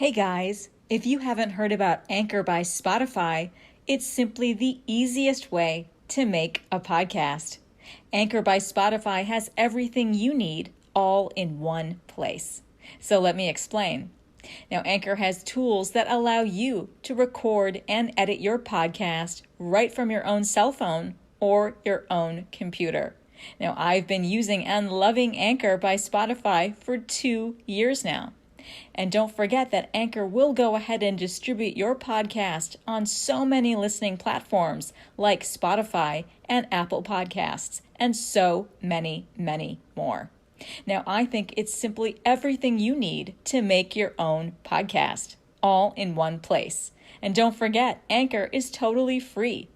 Hey guys, if you haven't heard about Anchor by Spotify, it's simply the easiest way to make a podcast. Anchor by Spotify has everything you need all in one place. So let me explain. Now, Anchor has tools that allow you to record and edit your podcast right from your own cell phone or your own computer. Now, I've been using and loving Anchor by Spotify for 2 years now. And don't forget that Anchor will go ahead and distribute your podcast on so many listening platforms like Spotify and Apple Podcasts, and so many, many more. Now, I think it's simply everything you need to make your own podcast, all in one place. And don't forget, Anchor is totally free.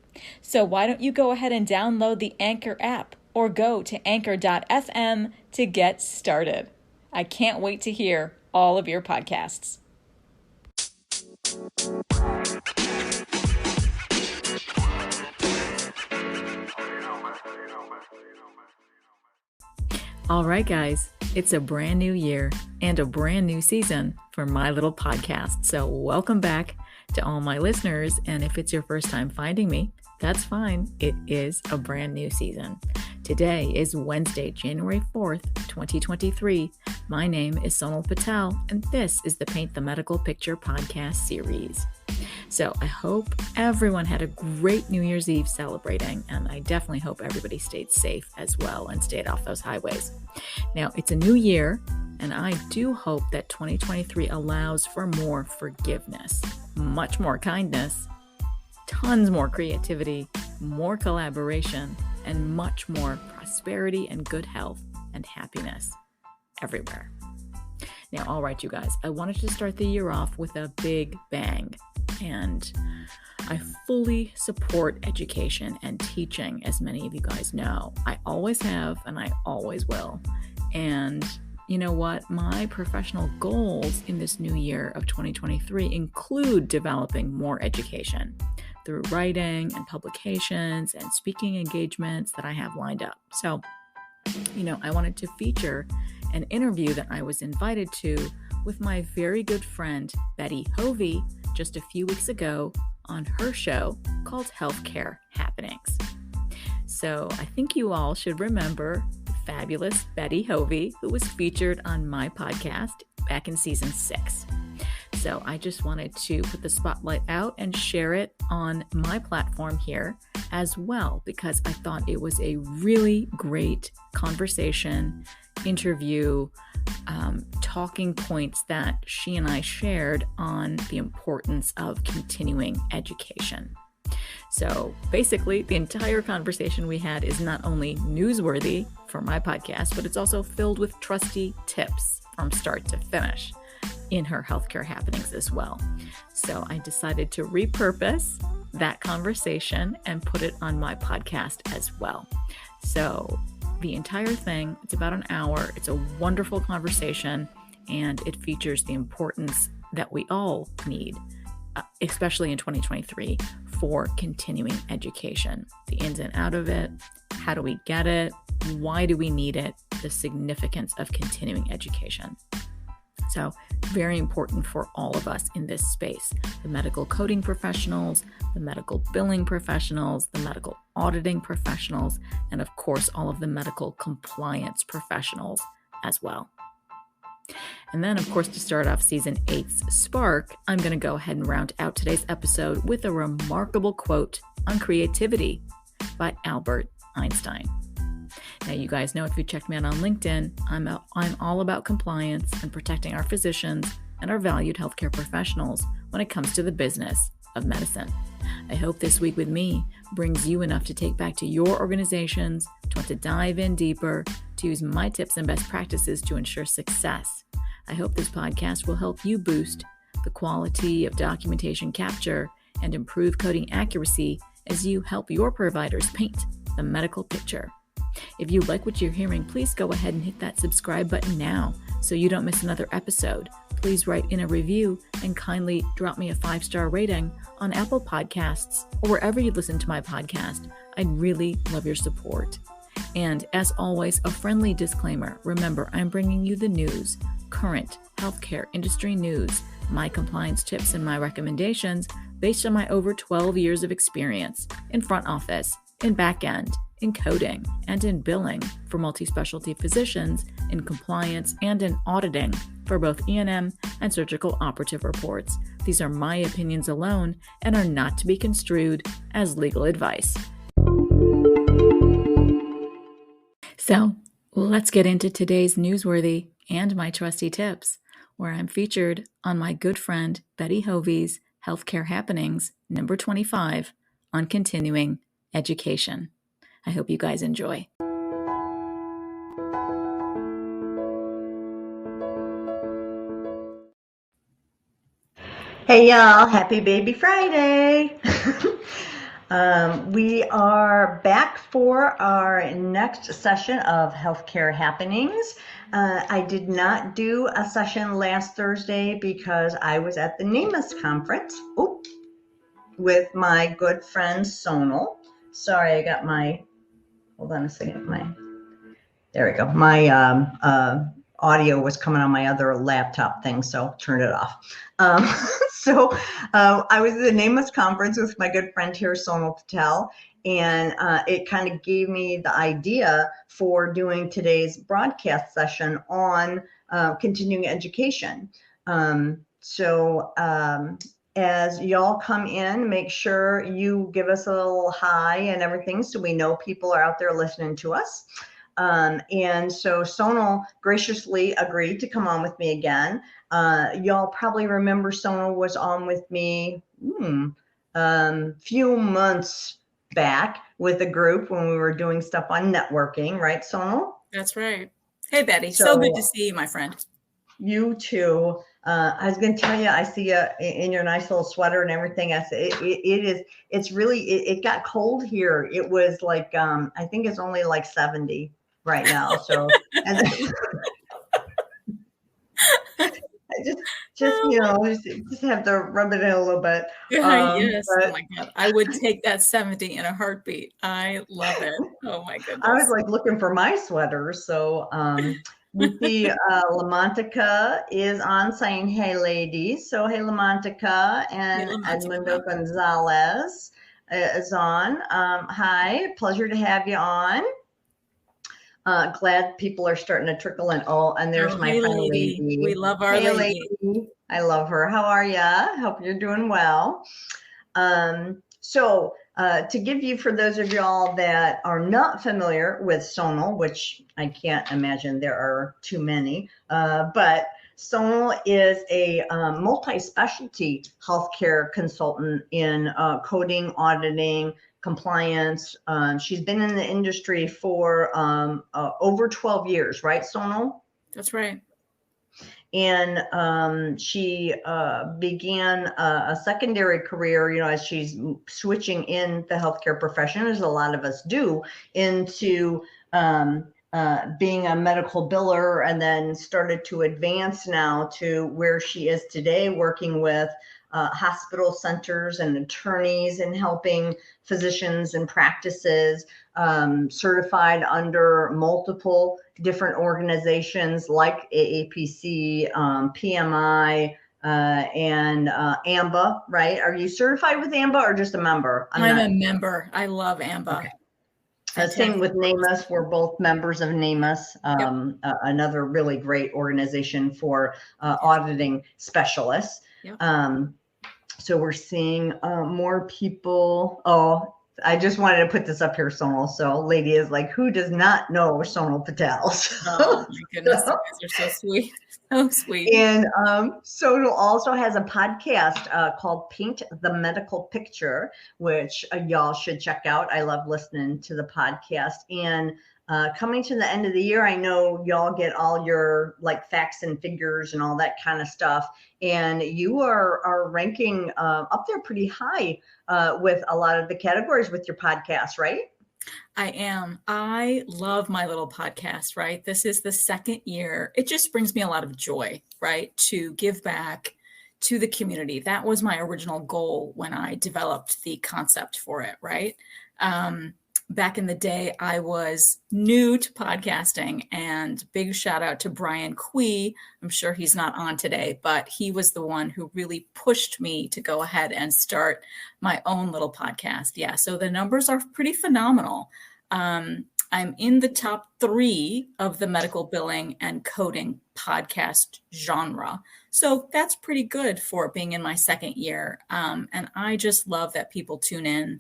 So why don't you go ahead and download the Anchor app or go to anchor.fm to get started. I can't wait to hear all of your podcasts. All right, guys, it's a brand new year and a brand new season for my little podcast. So welcome back to all my listeners. And if it's your first time finding me, that's fine. It is a brand new season. Today is Wednesday, January 4th, 2023. My name is Sonal Patel, and this is the Paint the Medical Picture podcast series. So I hope everyone had a great New Year's Eve celebrating, and I definitely hope everybody stayed safe as well and stayed off those highways. Now, it's a new year, and I do hope that 2023 allows for more forgiveness, much more kindness, tons more creativity, more collaboration, and much more prosperity and good health and happiness everywhere. Now, all right, you guys, I wanted to start the year off with a big bang, and I fully support education and teaching, as many of you guys know. I always have, and I always will. And you know what? My professional goals in this new year of 2023 include developing more education through writing and publications and speaking engagements that I have lined up. So, I wanted to feature an interview that I was invited to with my very good friend, Betty Hovey, just a few weeks ago on her show called Healthcare Happenings. So I think you all should remember the fabulous Betty Hovey, who was featured on my podcast back in season 6. So I just wanted to put the spotlight out and share it on my platform here as well, because I thought it was a really great conversation, interview, talking points that she and I shared on the importance of continuing education. So basically, the entire conversation we had is not only newsworthy for my podcast, but it's also filled with Trusty tips from start to finish in her healthcare happenings as well. So I decided to repurpose that conversation and put it on my podcast as well. So the entire thing, it's about an hour. It's a wonderful conversation, and it features the importance that we all need, especially in 2023, for continuing education. The ins and out of it, how do we get it, why do we need it, the significance of continuing education. So very important for all of us in this space, the medical coding professionals, the medical billing professionals, the medical auditing professionals, and of course, all of the medical compliance professionals as well. And then, of course, to start off season 8's Spark, I'm going to go ahead and round out today's episode with a remarkable quote on creativity by Albert Einstein. Now, you guys know, if you checked me out on LinkedIn, I'm all about compliance and protecting our physicians and our valued healthcare professionals when it comes to the business of medicine. I hope this week with me brings you enough to take back to your organizations, to want to dive in deeper, to use my tips and best practices to ensure success. I hope this podcast will help you boost the quality of documentation capture and improve coding accuracy as you help your providers paint the medical picture. If you like what you're hearing, please go ahead and hit that subscribe button now so you don't miss another episode. Please write in a review and kindly drop me a 5-star rating on Apple Podcasts or wherever you listen to my podcast. I'd really love your support. And as always, a friendly disclaimer. Remember, I'm bringing you the news, current healthcare industry news my compliance tips and my recommendations based on my over 12 years of experience in front office, in back end, in coding, and in billing for multi-specialty physicians, in compliance, and in auditing for both E&M and surgical operative reports. These are my opinions alone and are not to be construed as legal advice. So let's get into today's Newsworthy and my trusty tips, where I'm featured on my good friend Betty Hovey's Healthcare Happenings, number 25, on continuing education. I hope you guys enjoy. Hey y'all, happy Baby Friday. We are back for our next session of Healthcare Happenings. I did not do a session last Thursday because I was at the NAMUS conference with my good friend Sonal. Sorry, I got hold on a second, there we go. My audio was coming on my other laptop thing, so turned it off. I was at the NAMUS conference with my good friend here, Sonal Patel, and it kind of gave me the idea for doing today's broadcast session on continuing education. As y'all come in, make sure you give us a little hi and everything so we know people are out there listening to us. And so Sonal graciously agreed to come on with me again. Y'all probably remember Sonal was on with me few months back with a group when we were doing stuff on networking, right, Sonal? That's right. Hey, Betty. So good to see you, my friend. You too. I was going to tell you, I see you in your nice little sweater and everything. It got cold here. It was like, I think it's only like 70 right now. So, and I just have to rub it in a little bit. Yes. Oh my God. I would take that 70 in a heartbeat. I love it. Oh my goodness. I was like looking for my sweater. So, we see Lamontica is on saying, hey, ladies. So, hey, Lamontica, and Edmundo Gonzalez is on. Hi, pleasure to have you on. Glad people are starting to trickle in. And there's my friend Lady. We love our lady. I love her. How are ya? Hope you're doing well. To give you, for those of y'all that are not familiar with Sonal, which I can't imagine there are too many, but Sonal is a multi-specialty healthcare consultant in coding, auditing, compliance. She's been in the industry for over 12 years, right, Sonal? That's right. And she began a secondary career, as she's switching in the healthcare profession, as a lot of us do, into being a medical biller, and then started to advance now to where she is today, working with hospital centers and attorneys and helping physicians and practices, certified under multiple different organizations like AAPC, PMI, and AMBA, right? Are you certified with AMBA or just a member? I'm a member. I love AMBA. Okay. Same with NAMUS. We're both members of NAMUS, another really great organization for auditing specialists. Yep. So we're seeing more people. I just wanted to put this up here, Sonal. So lady is like, who does not know Sonal Patel? Oh my goodness, you guys are so sweet. So sweet. And Sonal also has a podcast called Paint the Medical Picture, which y'all should check out. I love listening to the podcast. And coming to the end of the year, I know y'all get all your like facts and figures and all that kind of stuff. And you are ranking up there pretty high with a lot of the categories with your podcast, right? I am. I love my little podcast, right? This is the second year. It just brings me a lot of joy, right? To give back to the community. That was my original goal when I developed the concept for it, right? back in the day, I was new to podcasting, and big shout out to Brian Quee. I'm sure he's not on today, but he was the one who really pushed me to go ahead and start my own little podcast. Yeah, so the numbers are pretty phenomenal. I'm in the top 3 of the medical billing and coding podcast genre. So that's pretty good for being in my second year. And I just love that people tune in,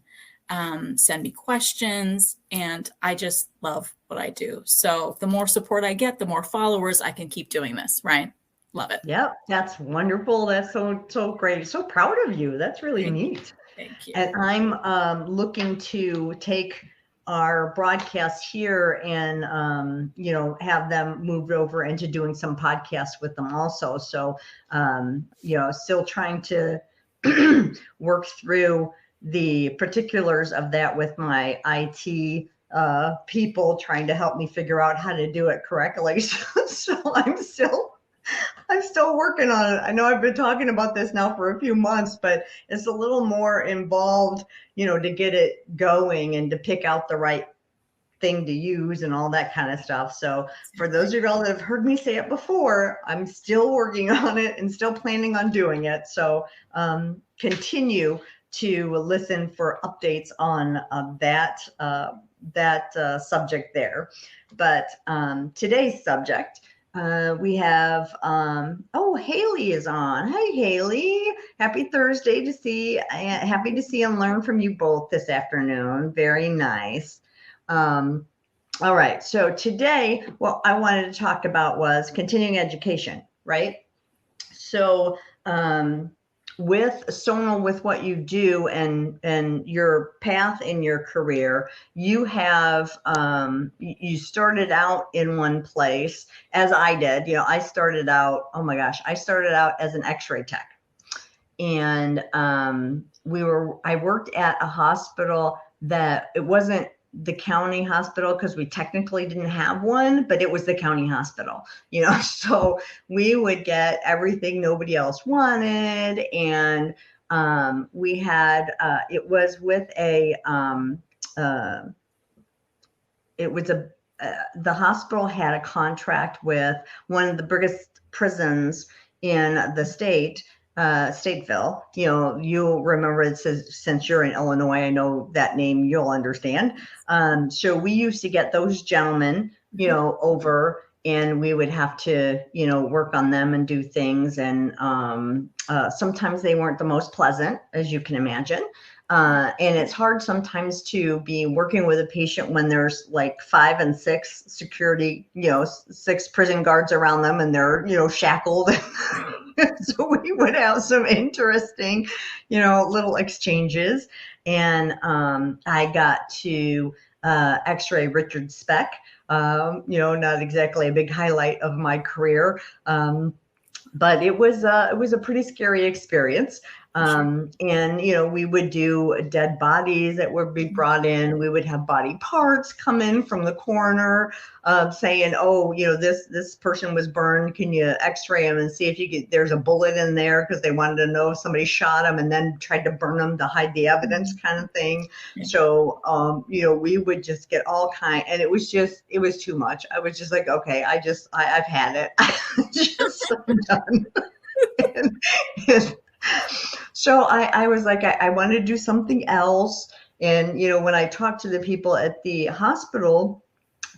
send me questions, and I just love what I do. So the more support I get, the more followers I can keep doing this, right? Love it. Yep, that's wonderful. That's so great. So proud of you. That's really neat. Thank you. And I'm looking to take our broadcasts here and have them moved over into doing some podcasts with them also. So still trying to work through the particulars of that with my IT people trying to help me figure out how to do it correctly. So I'm still working on it. I know I've been talking about this now for a few months, but it's a little more involved, to get it going and to pick out the right thing to use and all that kind of stuff. So for those of y'all that have heard me say it before, I'm still working on it and still planning on doing it. So continue to listen for updates on that subject there. But today's subject, we have, Haley is on. Hi, Haley. Happy Thursday happy to see and learn from you both this afternoon. Very nice. All right. So today, what I wanted to talk about was continuing education, right? So, with Sonal, with what you do and your path in your career, you have you started out in one place, as I did. I started out, as an X-ray tech, and I worked at a hospital that it wasn't the county hospital because we technically didn't have one, but it was the county hospital, so we would get everything nobody else wanted. And we had, it was with the hospital had a contract with one of the biggest prisons in the state, Stateville. You'll remember it says, since you're in Illinois, I know that name, you'll understand. So we used to get those gentlemen, over, and we would have to, work on them and do things. And sometimes they weren't the most pleasant, as you can imagine. And it's hard sometimes to be working with a patient when there's like 5 and 6 security, 6 prison guards around them, and they're, shackled. So we would have some interesting, little exchanges. And I got to X-ray Richard Speck, not exactly a big highlight of my career, but it was a pretty scary experience. And, we would do dead bodies that would be brought in. We would have body parts come in from the coroner, saying, this person was burned. Can you X-ray him and see if there's a bullet in there? Because they wanted to know if somebody shot him and then tried to burn him to hide the evidence, kind of thing. So, we would just get all kind, and it was too much. I was just like, okay, I've had it. I'm done. and so I was like, I wanted to do something else. And, when I talked to the people at the hospital,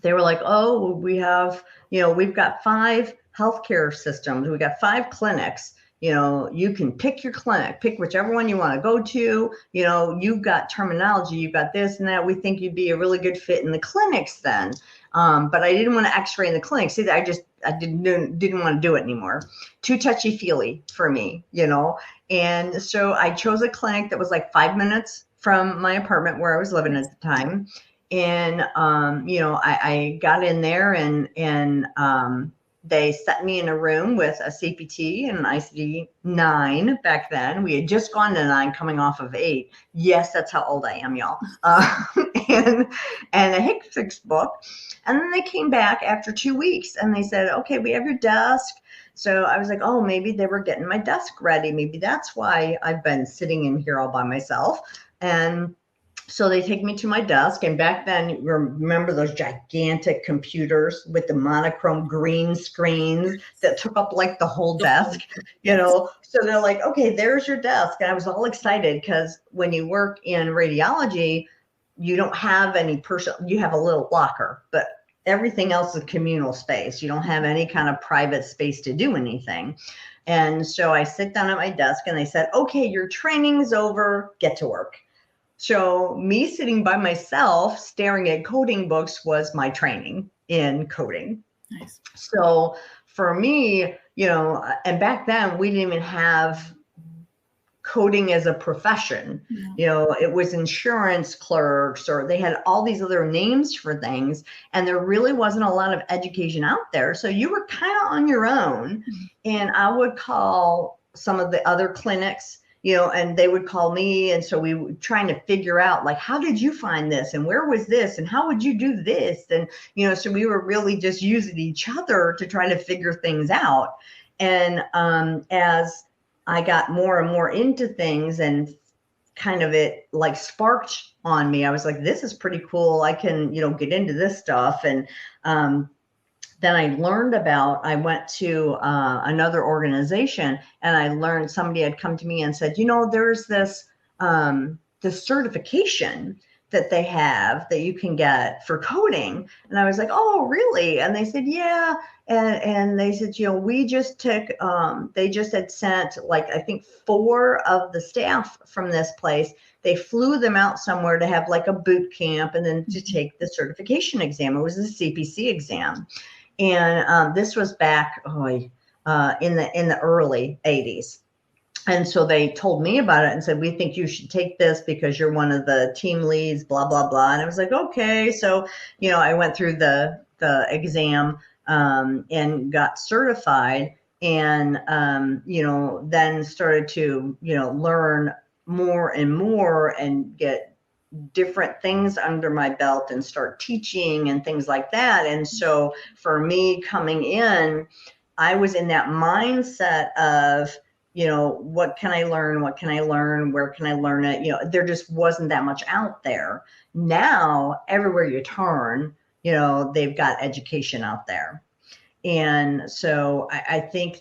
they were like, oh, we have, we've got 5 healthcare systems. We got 5 clinics. You can pick your clinic, pick whichever one you want to go to. You've got terminology, you've got this and that. We think you'd be a really good fit in the clinics then. But I didn't want to X-ray in the clinics. See, I didn't want to do it anymore. Too touchy-feely for me, And so I chose a clinic that was like 5 minutes from my apartment where I was living at the time. And, I got in there and they set me in a room with a CPT and an ICD-9 back then. We had just gone to 9 coming off of 8. Yes, that's how old I am, y'all. And a HCPCS book. And then they came back after 2 weeks and they said, okay, we have your desk. So I was like, oh, maybe they were getting my desk ready. Maybe that's why I've been sitting in here all by myself. And So they take me to my desk, and back then, remember those gigantic computers with the monochrome green screens that took up like the whole desk, So they're like, okay, there's your desk. And I was all excited because when you work in radiology, you don't have any you have a little locker, but everything else is communal space. You don't have any kind of private space to do anything. And so I sit down at my desk, and they said, okay, your training's over, get to work. So me sitting by myself staring at coding books was my training in coding. Nice. So for me, and back then we didn't even have coding as a profession. It was insurance clerks, or they had all these other names for things, and there really wasn't a lot of education out there. So you were kind of on your own. And I would call some of the other clinics, and they would call me. And so we were trying to figure out, like, how did you find this? And where was this? And how would you do this? And, so we were really just using each other to try to figure things out. And as I got more and more into things, and kind of it like sparked on me, I was like, this is pretty cool. I can, get into this stuff. And then I went to another organization, and I learned, somebody had come to me and said, there's this certification that they have that you can get for coding. And I was like, oh, really? And they said, yeah. And they said, we just took, they just had sent, like, I think 4 of the staff from this place. They flew them out somewhere to have like a boot camp, and then to take the certification exam. It was a CPC exam. And this was back in the early 80s. And so they told me about it and said, we think you should take this because you're one of the team leads, blah, blah, blah. And I was like, okay. So, I went through the exam and got certified, and, then started to, learn more and more and get different things under my belt and start teaching and things like that. And so for me coming in, I was in that mindset of, what can I learn? What can I learn? Where can I learn it? There just wasn't that much out there. Now, everywhere you turn, they've got education out there. And so I think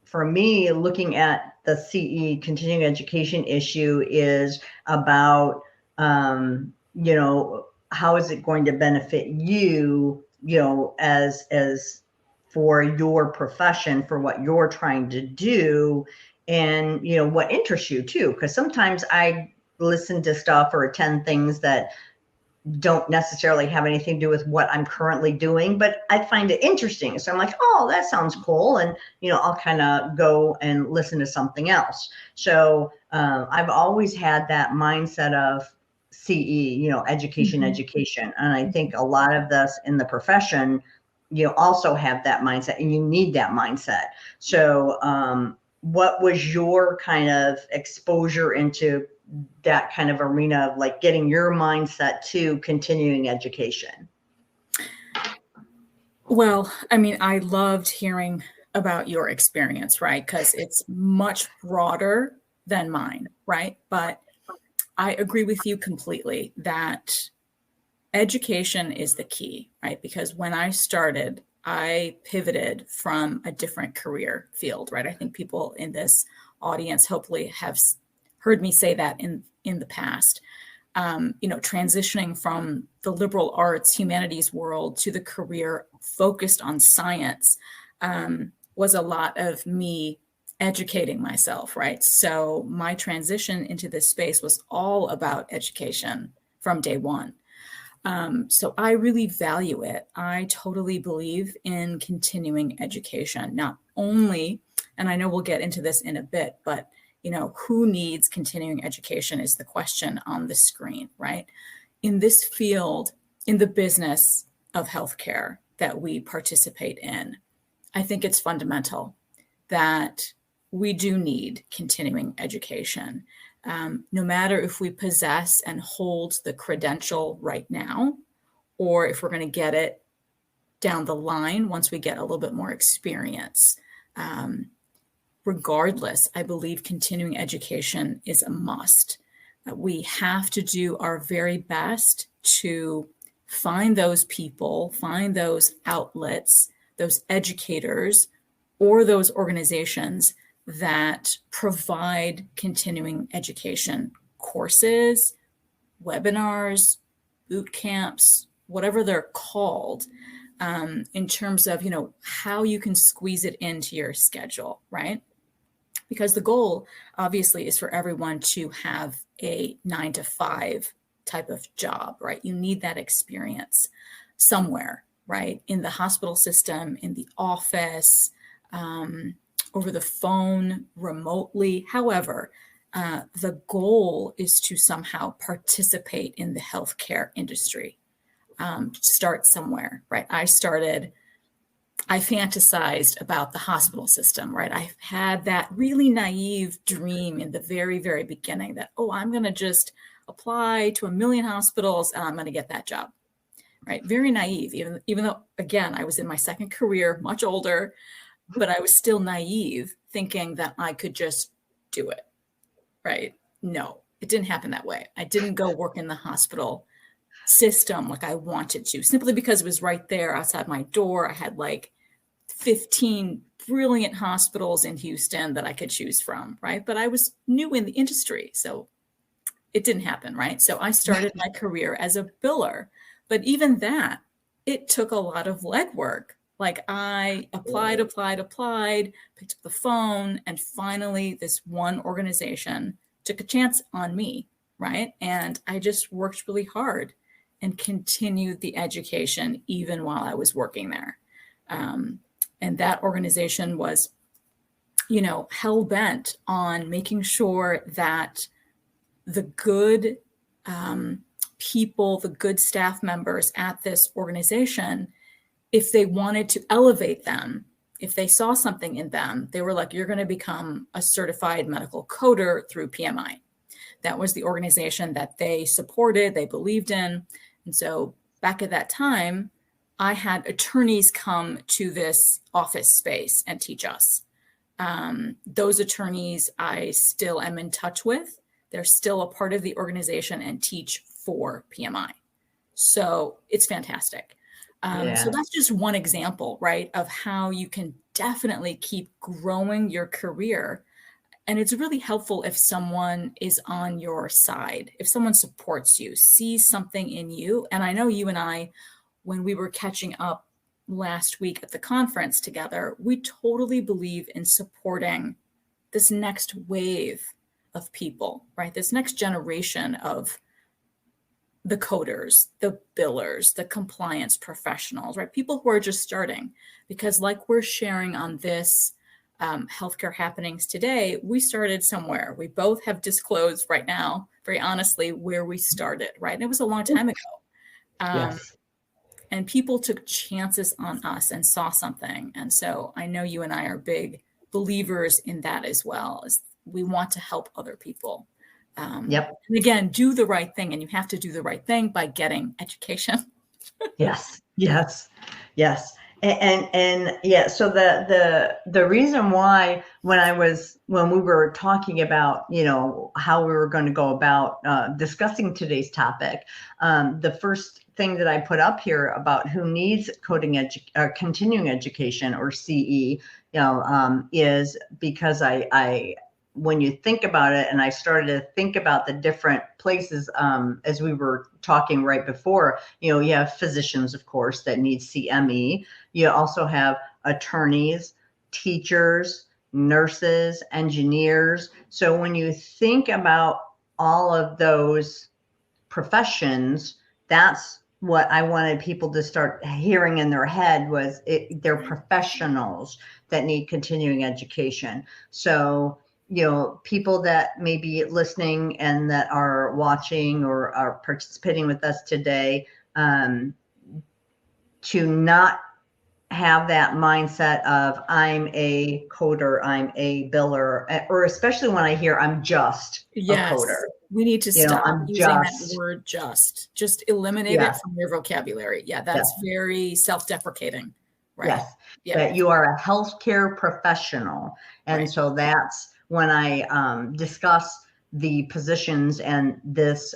for me, looking at the CE, continuing education issue, is about, how is it going to benefit you, as for your profession, for what you're trying to do, and, what interests you too. Because sometimes I listen to stuff or attend things that don't necessarily have anything to do with what I'm currently doing, but I find it interesting. So I'm like, oh, that sounds cool. And, I'll kind of go and listen to something else. So I've always had that mindset of CE, education. And I think a lot of us in the profession, also have that mindset, and you need that mindset. So what was your kind of exposure into that kind of arena of, like, getting your mindset to continuing education? Well, I mean, I loved hearing about your experience, right? Because it's much broader than mine, right? But I agree with you completely that education is the key, right? Because when I started, I pivoted from a different career field, right? I think people in this audience hopefully have heard me say that in the past. Transitioning from the liberal arts, humanities world to the career focused on science was a lot of me educating myself, right? So my transition into this space was all about education from day one. So I really value it. I totally believe in continuing education, not only, and I know we'll get into this in a bit, but who needs continuing education is the question on the screen, right? In this field, in the business of healthcare that we participate in, I think it's fundamental that we do need continuing education. No matter if we possess and hold the credential right now, or if we're going to get it down the line once we get a little bit more experience. Regardless, I believe continuing education is a must. We have to do our very best to find those people, find those outlets, those educators, or those organizations that provide continuing education courses, webinars, boot camps, whatever they're called, in terms of, how you can squeeze it into your schedule, right? Because the goal obviously is for everyone to have a 9 to 5 type of job, right? You need that experience somewhere, right? In the hospital system, in the office, over the phone, remotely. However, the goal is to somehow participate in the healthcare industry. Start somewhere, right? I fantasized about the hospital system, right? I had that really naive dream in the very, very beginning that, I'm going to just apply to 1 million hospitals and I'm going to get that job, right? Very naive, even though, again, I was in my second career, much older, but I was still naive, thinking that I could just do it, right? No, it didn't happen that way. I didn't go work in the hospital system like I wanted to, simply because it was right there outside my door. I had like 15 brilliant hospitals in Houston that I could choose from, right? But I was new in the industry, so it didn't happen, right? So I started my career as a biller, but even that, it took a lot of legwork. Like I applied, picked up the phone, and finally this one organization took a chance on me, right? And I just worked really hard and continued the education even while I was working there. And that organization was, hell bent on making sure that the good people, the good staff members at this organization, if they wanted to elevate them, if they saw something in them, they were like, you're going to become a certified medical coder through PMI. That was the organization that they supported, they believed in. And so back at that time, I had attorneys come to this office space and teach us. Those attorneys I still am in touch with. They're still a part of the organization and teach for PMI. So it's fantastic. So that's just one example, right, of how you can definitely keep growing your career. And it's really helpful if someone is on your side, if someone supports you, sees something in you. And I know you and I, when we were catching up last week at the conference together, we totally believe in supporting this next wave of people, right? This next generation of the coders, the billers, the compliance professionals, right? People who are just starting, because like we're sharing on this healthcare happenings today, we started somewhere. We both have disclosed right now, very honestly, where we started, right? And it was a long time ago. Yes. And people took chances on us and saw something. And so I know you and I are big believers in that as well, as we want to help other people. Yep. And again, do the right thing. And you have to do the right thing by getting education. Yes. And yeah, so the reason why when we were talking about, how we were going to go about discussing today's topic, the first thing that I put up here about who needs continuing education, or CE, is because I when you think about it, and I started to think about the different places, as we were talking right before, you have physicians, of course, that need CME. You also have attorneys, teachers, nurses, engineers. So when you think about all of those professions, that's what I wanted people to start hearing in their head was they're professionals that need continuing education. So people that may be listening and that are watching or are participating with us today, to not have that mindset of I'm a coder, I'm a biller, or especially when I hear I'm just a coder. We need to stop using that word just eliminate it from your vocabulary. Yeah, that's very self-deprecating. Right. Yes. Yeah. That you are a healthcare professional. And so that's when I discuss the positions and this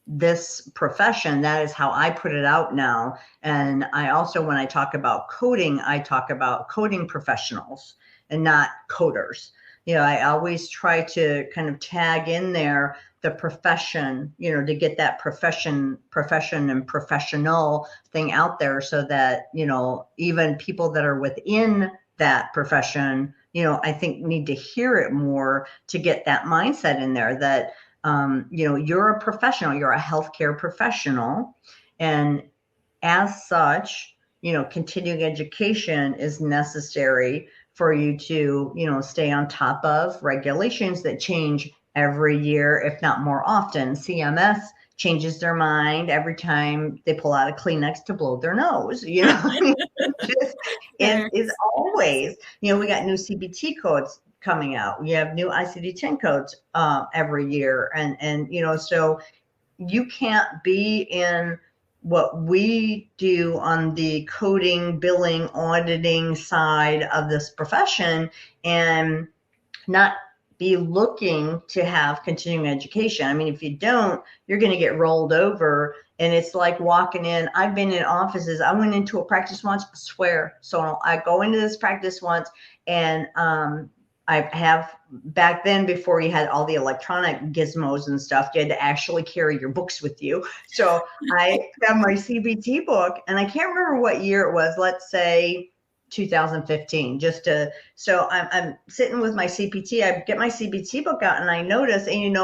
this profession. That is how I put it out now. And I also, when I talk about coding, I talk about coding professionals and not coders. I always try to kind of tag in there the profession, to get that profession and professional thing out there, so that, even people that are within that profession, I think need to hear it more, to get that mindset in there that, you're a professional, you're a healthcare professional. And as such, continuing education is necessary for you to, stay on top of regulations that change every year, if not more often. CMS changes their mind every time they pull out a Kleenex to blow their nose. It's always, we got new CBT codes coming out. We have new ICD-10 codes every year. And so you can't be in what we do on the coding, billing, auditing side of this profession and not be looking to have continuing education. I mean, if you don't, you're going to get rolled over. And it's like walking in. I've been in offices. I went into a practice once, I swear, Sonal, I go into this practice once, and I have, back then, before you had all the electronic gizmos and stuff, you had to actually carry your books with you. So I have my CBT book, and I can't remember what year it was, let's say 2015, so I'm sitting with my CPT. I get my CBT book out, and I notice, and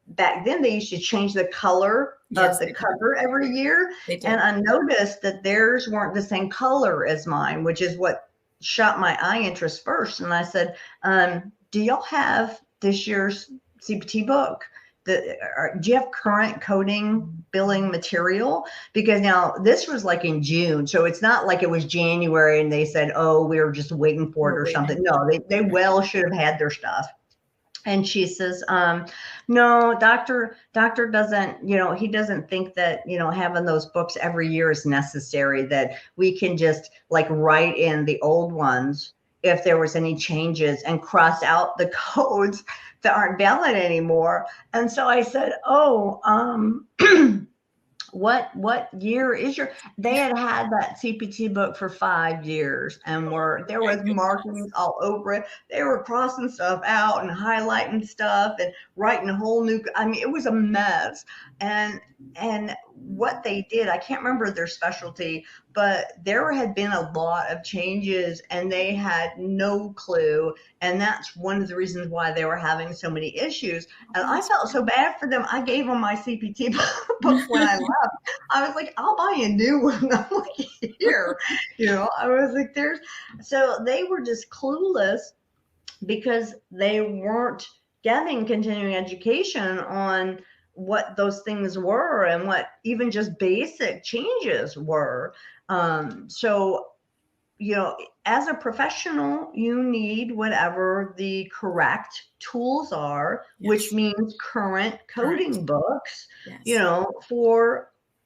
back then they used to change the color of the cover every year. And I noticed that theirs weren't the same color as mine, which is what shot my eye interest first. And I said, do y'all have this year's CPT book? Do you have current coding billing material? Because now this was like in June, so it's not like it was January and they said, oh, we were just waiting for it or something. No, they well should have had their stuff. And she says, no, doctor doesn't, he doesn't think that, having those books every year is necessary, that we can just like write in the old ones if there was any changes and cross out the codes that aren't valid anymore. And so I said, oh, what year is they had that CPT book for 5 years, and there was markings all over it. They were crossing stuff out and highlighting stuff and writing a whole new, it was a mess. And what they did, I can't remember their specialty, but there had been a lot of changes and they had no clue. And that's one of the reasons why they were having so many issues. And I felt so bad for them. I gave them my CPT book when I left. I was like, I'll buy a new one. I'm like, here, I was like, so they were just clueless because they weren't getting continuing education on what those things were and what even just basic changes were. So, as a professional, you need whatever the correct tools are, which means current coding books,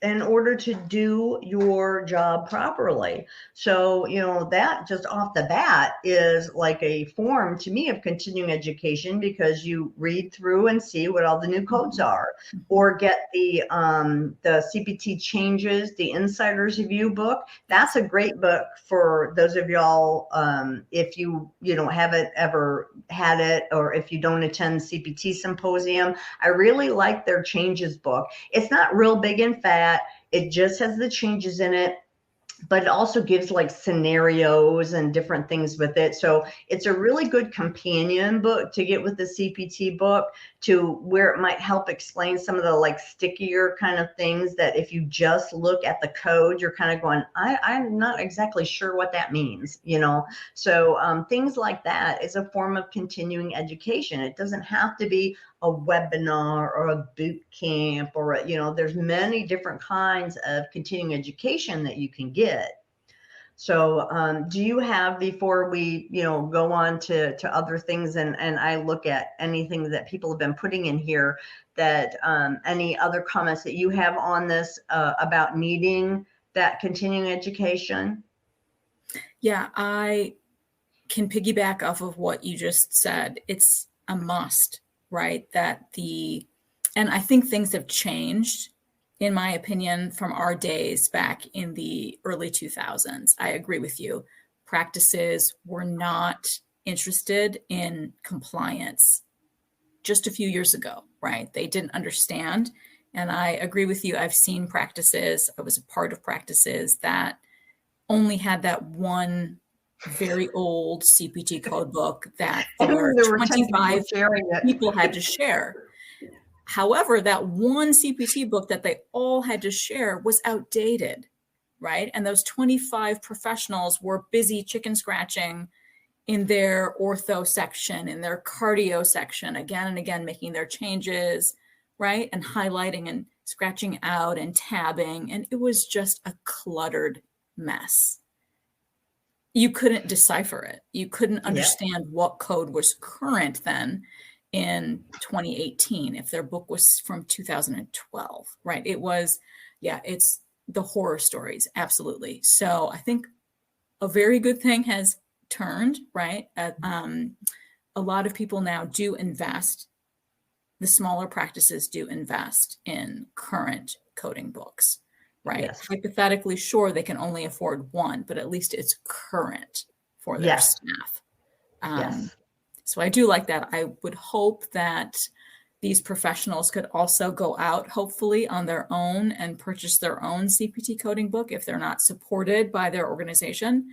in order to do your job properly. So, that just off the bat is like a form to me of continuing education, because you read through and see what all the new codes are, or get the CPT changes, the Insider's Review book. That's a great book for those of y'all, if you haven't ever had it, or if you don't attend CPT Symposium. I really like their changes book. It's not real big and fat. It just has the changes in it, but it also gives like scenarios and different things with it. So it's a really good companion book to get with the CPT book, to where it might help explain some of the like stickier kind of things that if you just look at the code, you're kind of going, I'm not exactly sure what that means, So things like that is a form of continuing education. It doesn't have to be a webinar or a boot camp or there's many different kinds of continuing education that you can get. So do you have, before we go on to other things, and I look at anything that people have been putting in here, that any other comments that you have on this about needing that continuing education? Yeah, I can piggyback off of what you just said. It's a must. right? And I think things have changed, in my opinion, from our days back in the early 2000s. I agree with you. Practices were not interested in compliance just a few years ago, right? They didn't understand. And I agree with you. I've seen practices, I was a part of practices that only had that one very old CPT code book that There were 10 people 25 sharing it. people had to share. However, that one CPT book that they all had to share was outdated, right? And those 25 professionals were busy chicken scratching in their ortho section, in their cardio section, again and again, making their changes, right? And highlighting and scratching out and tabbing. And it was just a cluttered mess. You couldn't decipher it. You couldn't understand what code was current then in 2018 if their book was from 2012, right? It was, it's the horror stories, absolutely. So I think a very good thing has turned, right? A lot of people now do invest, the smaller practices do invest in current coding books, right? Yes. Hypothetically, sure, they can only afford one, but at least it's current for their staff. Yes. So I do like that. I would hope that these professionals could also go out, hopefully on their own, and purchase their own CPT coding book if they're not supported by their organization.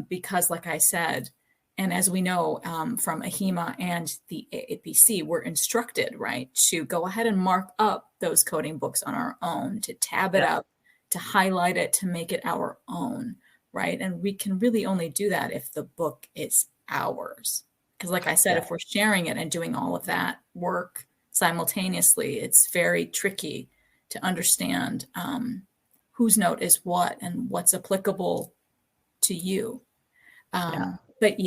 Because like I said, and as we know from AHIMA and the AAPC, we're instructed, right, to go ahead and mark up those coding books on our own, to tab it up, to highlight it, to make it our own, right? And we can really only do that if the book is ours. Because like I said, if we're sharing it and doing all of that work simultaneously, it's very tricky to understand whose note is what and what's applicable to you. But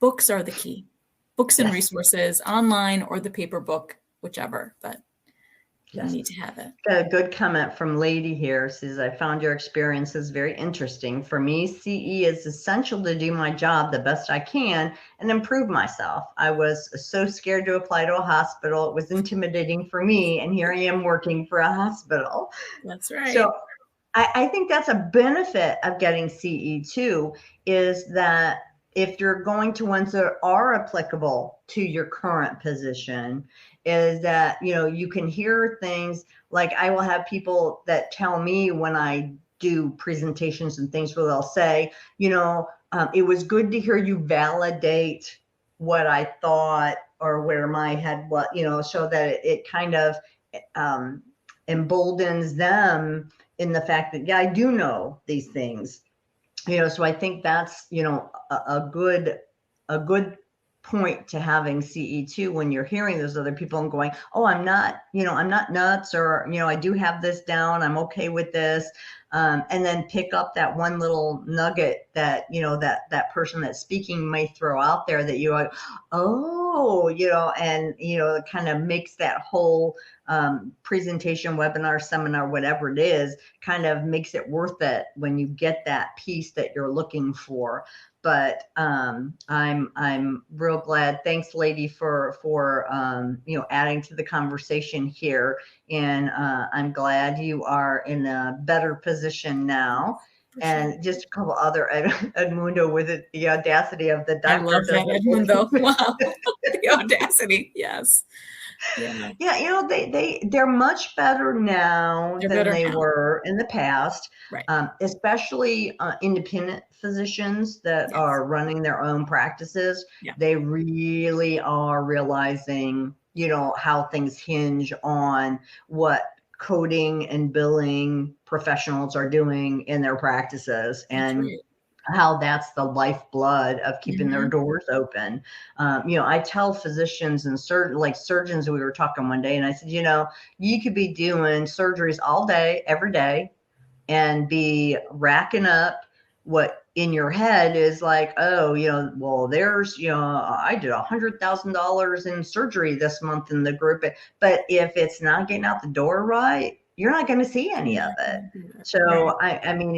books are the key. Books and resources, online or the paper book, whichever, but you need to have it. Got a good comment from Lady here. Says, I found your experiences very interesting. For me, CE is essential to do my job the best I can and improve myself. I was so scared to apply to a hospital. It was intimidating for me. And here I am working for a hospital. That's right. So I think that's a benefit of getting CE too, is that if you're going to ones that are applicable to your current position, is that, you can hear things like I will have people that tell me when I do presentations and things where they'll say, it was good to hear you validate what I thought or where my head was, so that it kind of emboldens them in the fact that, I do know these things, so I think that's, a good point to having CE2 when you're hearing those other people and going, oh, I'm not nuts, or, I do have this down. I'm okay with this. And then pick up that one little nugget that, that person that's speaking might throw out there that you're like, oh, and, it kind of makes that whole presentation, webinar, seminar, whatever it is, kind of makes it worth it when you get that piece that you're looking for. But I'm real glad. Thanks, Lady, for adding to the conversation here. And I'm glad you are in a better position now. And just a couple other Edmundo with it, the audacity of the doctor. I love that, Edmundo. Wow, the audacity. Yes. Yeah, they're much better now than they were in the past, right. Especially independent physicians that are running their own practices. They really are realizing, how things hinge on what coding and billing professionals are doing in their practices, and how that's the lifeblood of keeping their doors open. I tell physicians and surgeons, we were talking one day, and I said, you could be doing surgeries all day, every day, and be racking up what in your head is like, oh, well, there's, I did $100,000 in surgery this month in the group. But if it's not getting out the door right, you're not going to see any of it. So I mean,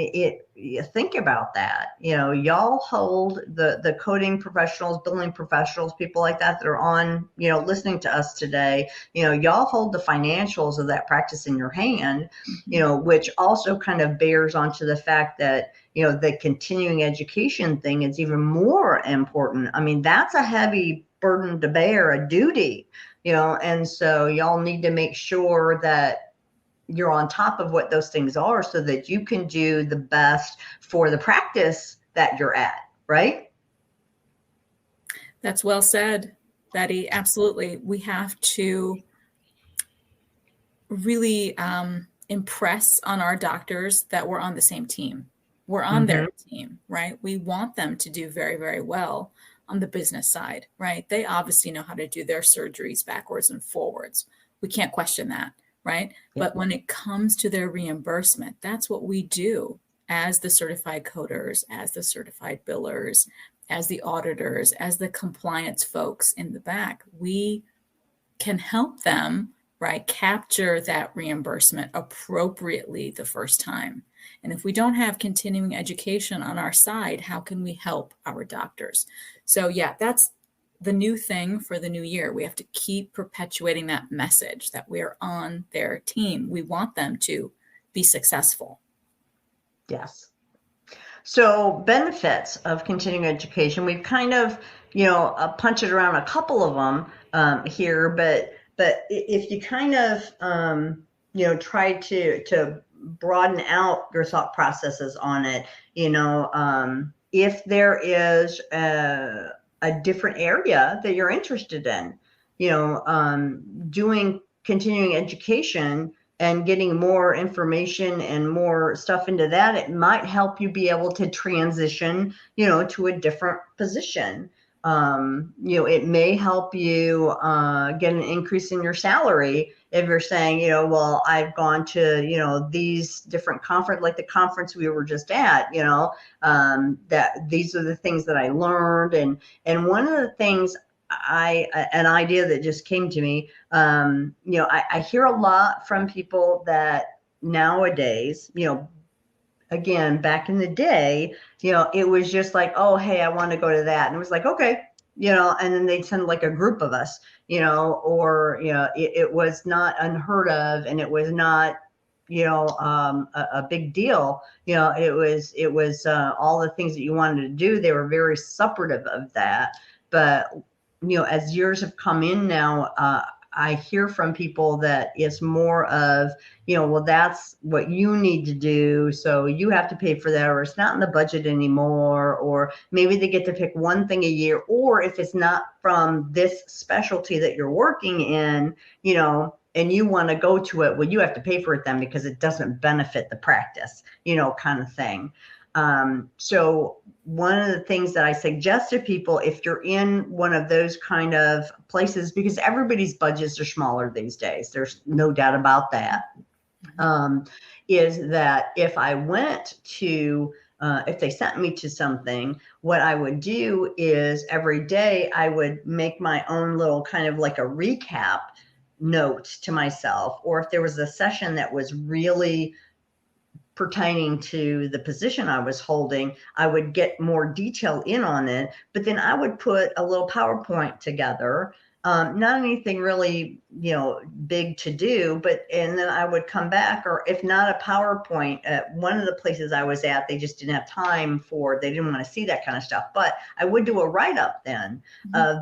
you think about that. Y'all hold the coding professionals, billing professionals, people like that are on, listening to us today. Y'all hold the financials of that practice in your hand. Which also kind of bears onto the fact that the continuing education thing is even more important. I mean, that's a heavy burden to bear, a duty. And so y'all need to make sure that you're on top of what those things are so that you can do the best for the practice that you're at, right? That's well said, Betty. Absolutely. We have to really impress on our doctors that we're on the same team. We're on their team, right? We want them to do very, very well on the business side, right? They obviously know how to do their surgeries backwards and forwards. We can't question that, right? Yeah. But when it comes to their reimbursement, that's what we do as the certified coders, as the certified billers, as the auditors, as the compliance folks in the back. We can help them, right, capture that reimbursement appropriately the first time. And if we don't have continuing education on our side, how can we help our doctors? So yeah, that's the new thing for the new year. We have to keep perpetuating that message that we're on their team. We want them to be successful. Yes. So benefits of continuing education, we've kind of, punched around a couple of them here, but if you kind of, try to broaden out your thought processes on it, if there is a different area that you're interested in, doing continuing education and getting more information and more stuff into that, it might help you be able to transition, to a different position. It may help you get an increase in your salary if you're saying, well, I've gone to, these different conference, like the conference we were just at, that these are the things that I learned. And one of the things an idea that just came to me, I hear a lot from people that nowadays, again, back in the day, it was just like, oh, hey, I want to go to that. And it was like, okay, and then they'd send like a group of us, or, it was not unheard of, and it was not, a big deal. It was all the things that you wanted to do. They were very supportive of that. But, as years have come in now, I hear from people that it's more of, well, that's what you need to do, so you have to pay for that, or it's not in the budget anymore, or maybe they get to pick one thing a year, or if it's not from this specialty that you're working in, and you want to go to it, well, you have to pay for it then because it doesn't benefit the practice, kind of thing. So one of the things that I suggest to people, if you're in one of those kind of places, because everybody's budgets are smaller these days, there's no doubt about that, is that if I went to, if they sent me to something, what I would do is every day I would make my own little kind of like a recap note to myself, or if there was a session that was really pertaining to the position I was holding, I would get more detail in on it, but then I would put a little PowerPoint together, not anything really, big to do, and then I would come back, or if not a PowerPoint, at one of the places I was at, they just didn't have time they didn't want to see that kind of stuff, but I would do a write-up then.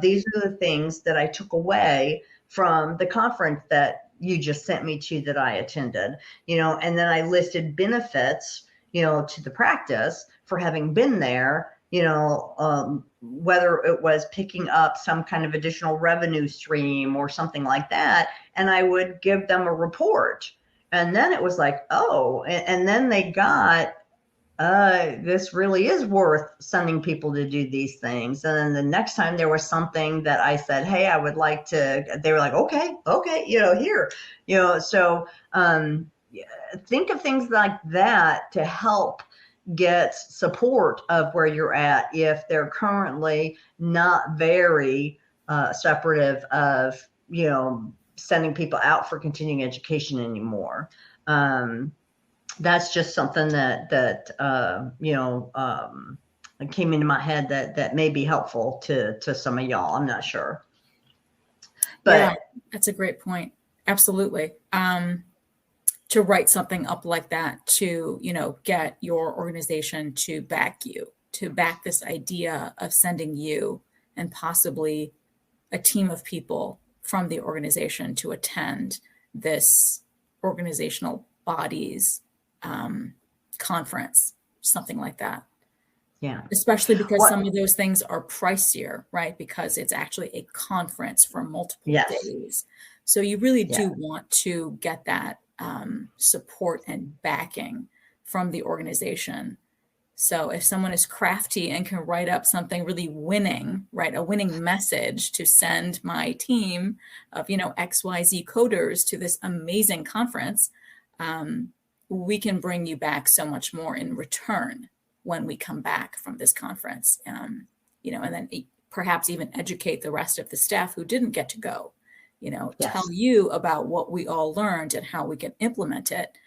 These are the things that I took away from the conference that you just sent me to that I attended, and then I listed benefits, to the practice for having been there, whether it was picking up some kind of additional revenue stream or something like that. And I would give them a report. And then it was like, oh, and then they got, this really is worth sending people to do these things. And then the next time there was something that I said, hey, I would like to, they were like, okay, here, so think of things like that to help get support of where you're at if they're currently not very separative of, sending people out for continuing education anymore. That's just something that came into my head that may be helpful to some of y'all. I'm not sure. But yeah, that's a great point. Absolutely. To write something up like that, to, get your organization to back you, to back this idea of sending you and possibly a team of people from the organization to attend this organizational body's conference, something like that. Yeah. Especially because some of those things are pricier, right? Because it's actually a conference for multiple days. So you really do want to get that support and backing from the organization. So if someone is crafty and can write up something really winning, right, a winning message to send my team of, XYZ coders to this amazing conference, we can bring you back so much more in return when we come back from this conference, and then perhaps even educate the rest of the staff who didn't get to go, tell you about what we all learned and how we can implement it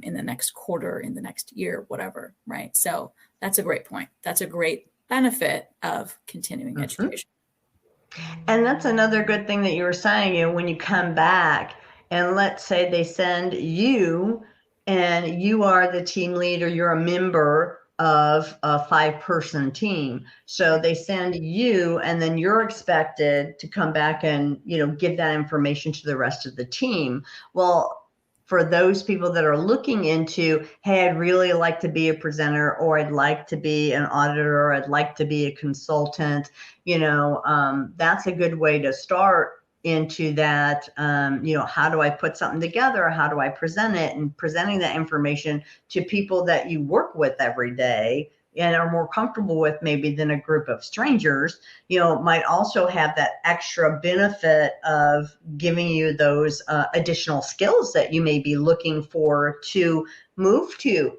in the next quarter, in the next year, whatever, right? So that's a great point. That's a great benefit of continuing education. And that's another good thing that you were saying, when you come back and let's say they send you and you are the team leader, you're a member of a 5-person team. So they send you and then you're expected to come back and, give that information to the rest of the team. Well, for those people that are looking into, hey, I'd really like to be a presenter, or I'd like to be an auditor, or I'd like to be a consultant, that's a good way to start into that. How do I put something together? How do I present it? And presenting that information to people that you work with every day and are more comfortable with maybe than a group of strangers, might also have that extra benefit of giving you those additional skills that you may be looking for to move to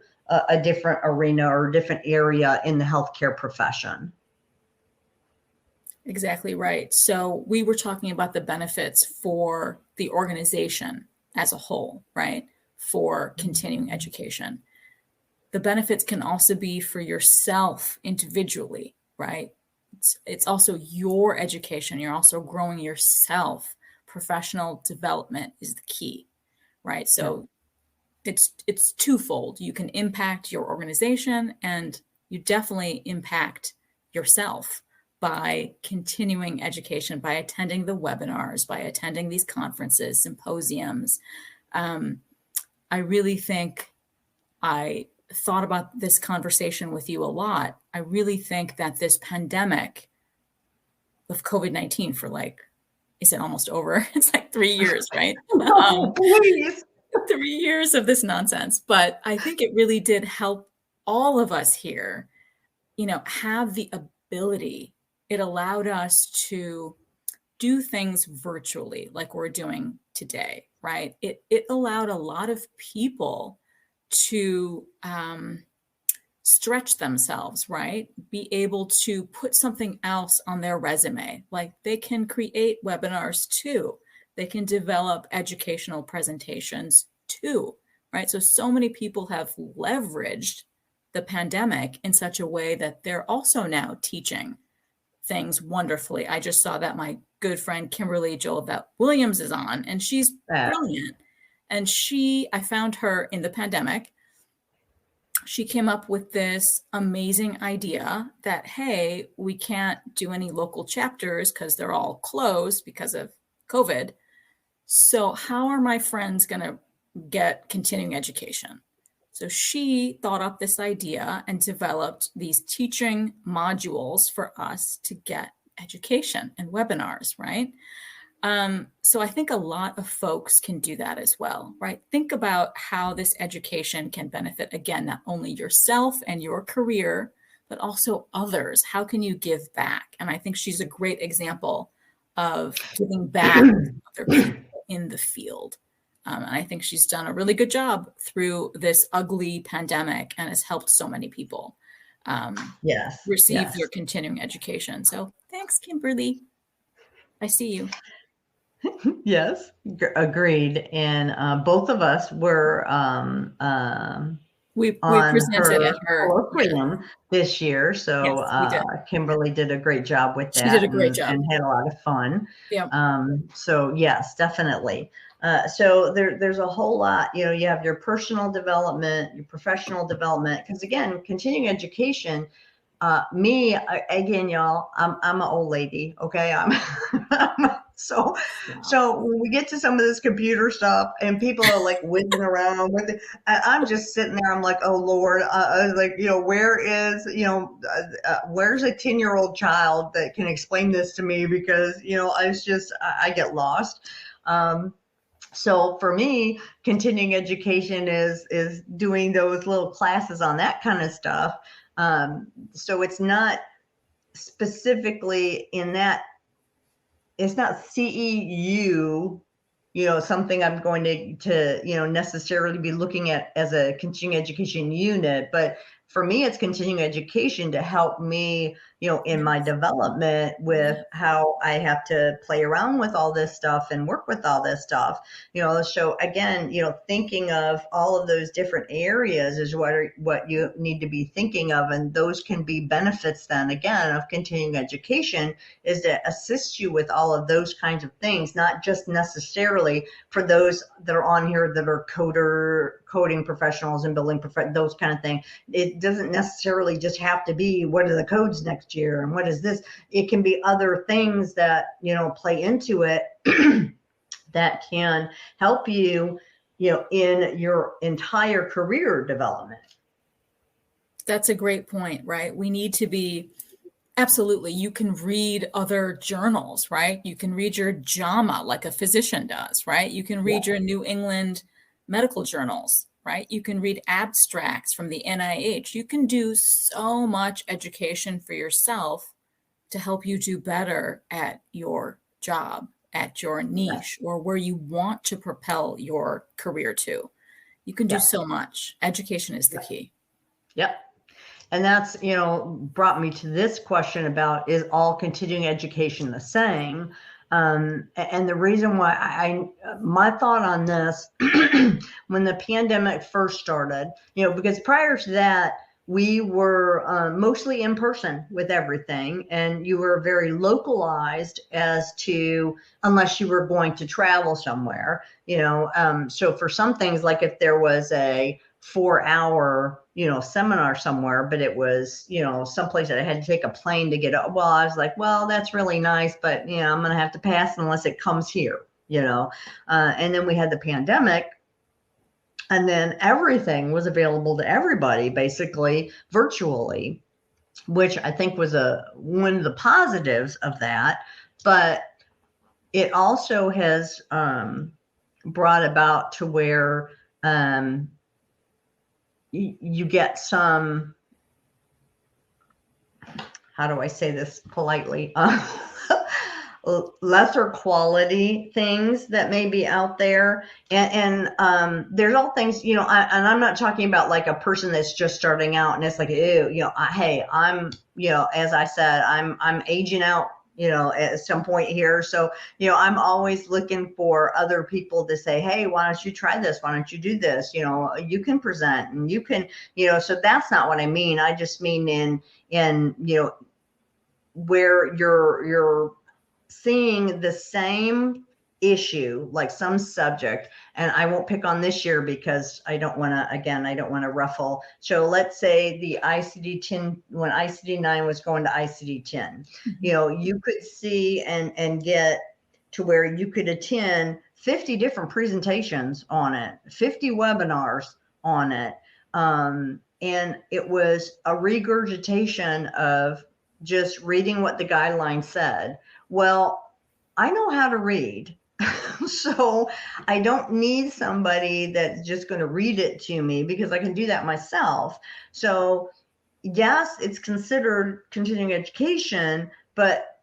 a different arena or a different area in the healthcare profession. Exactly right. So we were talking about the benefits for the organization as a whole, right? For continuing education. The benefits can also be for yourself individually, right? It's also your education. You're also growing yourself. Professional development is the key, right? So it's twofold. You can impact your organization and you definitely impact yourself by continuing education, by attending the webinars, by attending these conferences, symposiums. I really think I thought about this conversation with you a lot. I really think that this pandemic of COVID-19 for is it almost over? It's 3 years, right? 3 years of this nonsense. But I think it really did help all of us here, have the ability. It allowed us to do things virtually like we're doing today, right? It allowed a lot of people to stretch themselves, right? Be able to put something else on their resume. Like they can create webinars too. They can develop educational presentations too, right? So many people have leveraged the pandemic in such a way that they're also now teaching things wonderfully. I just saw that my good friend Kimberly Joel Williams is on, and she's brilliant. And I found her in the pandemic. She came up with this amazing idea that, hey, we can't do any local chapters because they're all closed because of COVID. So how are my friends going to get continuing education? So she thought up this idea and developed these teaching modules for us to get education and webinars, right? So I think a lot of folks can do that as well, right? Think about how this education can benefit, again, not only yourself and your career, but also others. How can you give back? And I think she's a great example of giving back to other people in the field. And I think she's done a really good job through this ugly pandemic and has helped so many people receive their continuing education. So thanks, Kimberly. I see you. Yes, agreed. And both of us were We on presented her at her. Yeah. colloquium this year. Yes, So we did. Kimberly did a great job with She did that a great job. and had a lot of fun. Yeah. So yes, definitely. So there's a whole lot, you have your personal development, your professional development, because again, continuing education, again, y'all, I'm an old lady. Okay. So when we get to some of this computer stuff and people are like whizzing around with it, I'm just sitting there. I'm like, oh Lord, where's a 10-year-old child that can explain this to me? Because, I get lost. So for me, continuing education is doing those little classes on that kind of stuff. So it's not specifically in that, it's not CEU, something I'm going to necessarily be looking at as a continuing education unit, but for me, it's continuing education to help me, in my development with how I have to play around with all this stuff and work with all this stuff. So again, thinking of all of those different areas is what you need to be thinking of. And those can be benefits then again of continuing education, is to assist you with all of those kinds of things, not just necessarily for those that are on here that are coding professionals and building those kind of things. It doesn't necessarily just have to be what are the codes next year and what is this. It can be other things that play into it that can help you in your entire career development. That's a great point, right? We need to be, absolutely, you can read other journals, right? You can read your JAMA like a physician does, right? You can read your New England medical journals, right? You can read abstracts from the NIH. You can do so much education for yourself to help you do better at your job, at your niche, or where you want to propel your career to. You can do so much. Education is the key. Yep. And that's, brought me to this question about, is all continuing education the same? And the reason why my thought on this, when the pandemic first started, because prior to that, we were mostly in person with everything, and you were very localized as to, unless you were going to travel somewhere, so for some things, like if there was a 4-hour, seminar somewhere, but it was, someplace that I had to take a plane to get up. Well, I was like, well, that's really nice, but I'm going to have to pass unless it comes here, and then we had the pandemic, and then everything was available to everybody, basically virtually, which I think was one of the positives of that. But it also has brought about to where you get some, how do I say this politely? Lesser quality things that may be out there. And there's all things, and I'm not talking about like a person that's just starting out and it's like, ew, hey, I'm, as I said, I'm aging out, at some point here. So, I'm always looking for other people to say, hey, why don't you try this? Why don't you do this? You can present and you can, so that's not what I mean. I just mean in where you're seeing the same issue, like some subject, and I won't pick on this year because I don't want to ruffle. So let's say the ICD-10, when ICD-9 was going to ICD-10, you could see and get to where you could attend 50 different presentations on it, 50 webinars on it. And it was a regurgitation of just reading what the guideline said. Well, I know how to read, so I don't need somebody that's just going to read it to me because I can do that myself. So yes, it's considered continuing education, but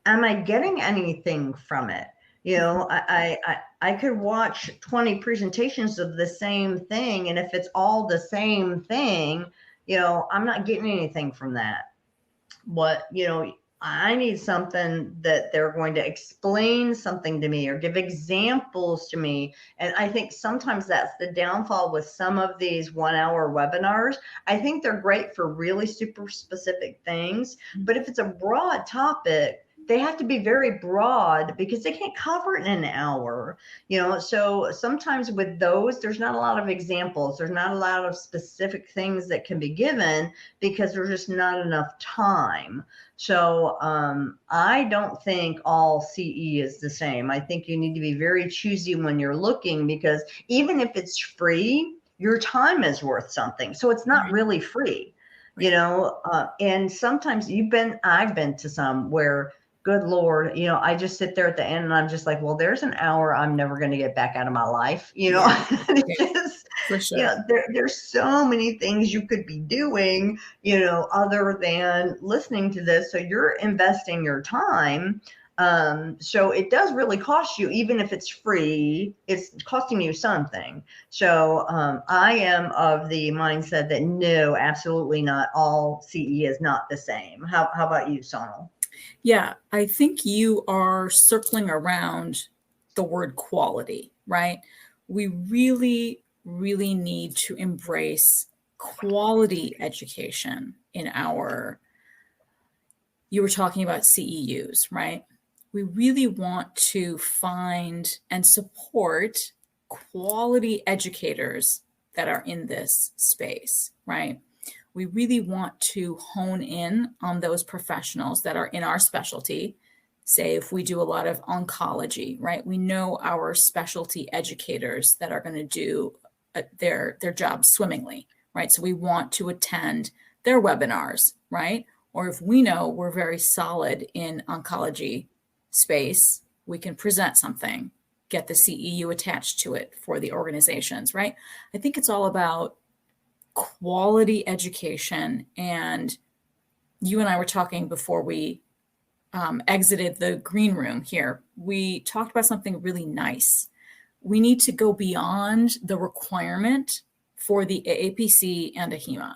am I getting anything from it? I could watch 20 presentations of the same thing, and if it's all the same thing, I'm not getting anything from that. What, I need something that they're going to explain something to me or give examples to me. And I think sometimes that's the downfall with some of these 1 hour webinars. I think they're great for really super specific things, but if it's a broad topic, they have to be very broad because they can't cover it in an hour, so sometimes with those, there's not a lot of examples, there's not a lot of specific things that can be given because there's just not enough time. So I don't think all CE is the same. I think you need to be very choosy when you're looking, because even if it's free, your time is worth something. So it's not really free, and sometimes I've been to some where, good Lord, I just sit there at the end and I'm just like, well, there's an hour I'm never going to get back out of my life, For sure. There's so many things you could be doing, other than listening to this. So you're investing your time. So it does really cost you, even if it's free, it's costing you something. So I am of the mindset that no, absolutely not. All CE is not the same. How about you, Sonal? Yeah, I think you are circling around the word quality, right? We really, really need to embrace quality education in you were talking about CEUs, right? We really want to find and support quality educators that are in this space, right? We really want to hone in on those professionals that are in our specialty. Say if we do a lot of oncology, right? We know our specialty educators that are going to do their job swimmingly, right? So we want to attend their webinars, right? Or if we know we're very solid in oncology space, we can present something, get the CEU attached to it for the organizations, right? I think it's all about quality education. And you and I were talking before we exited the green room here. We talked about something really nice. We need to go beyond the requirement for the AAPC and a HEMA,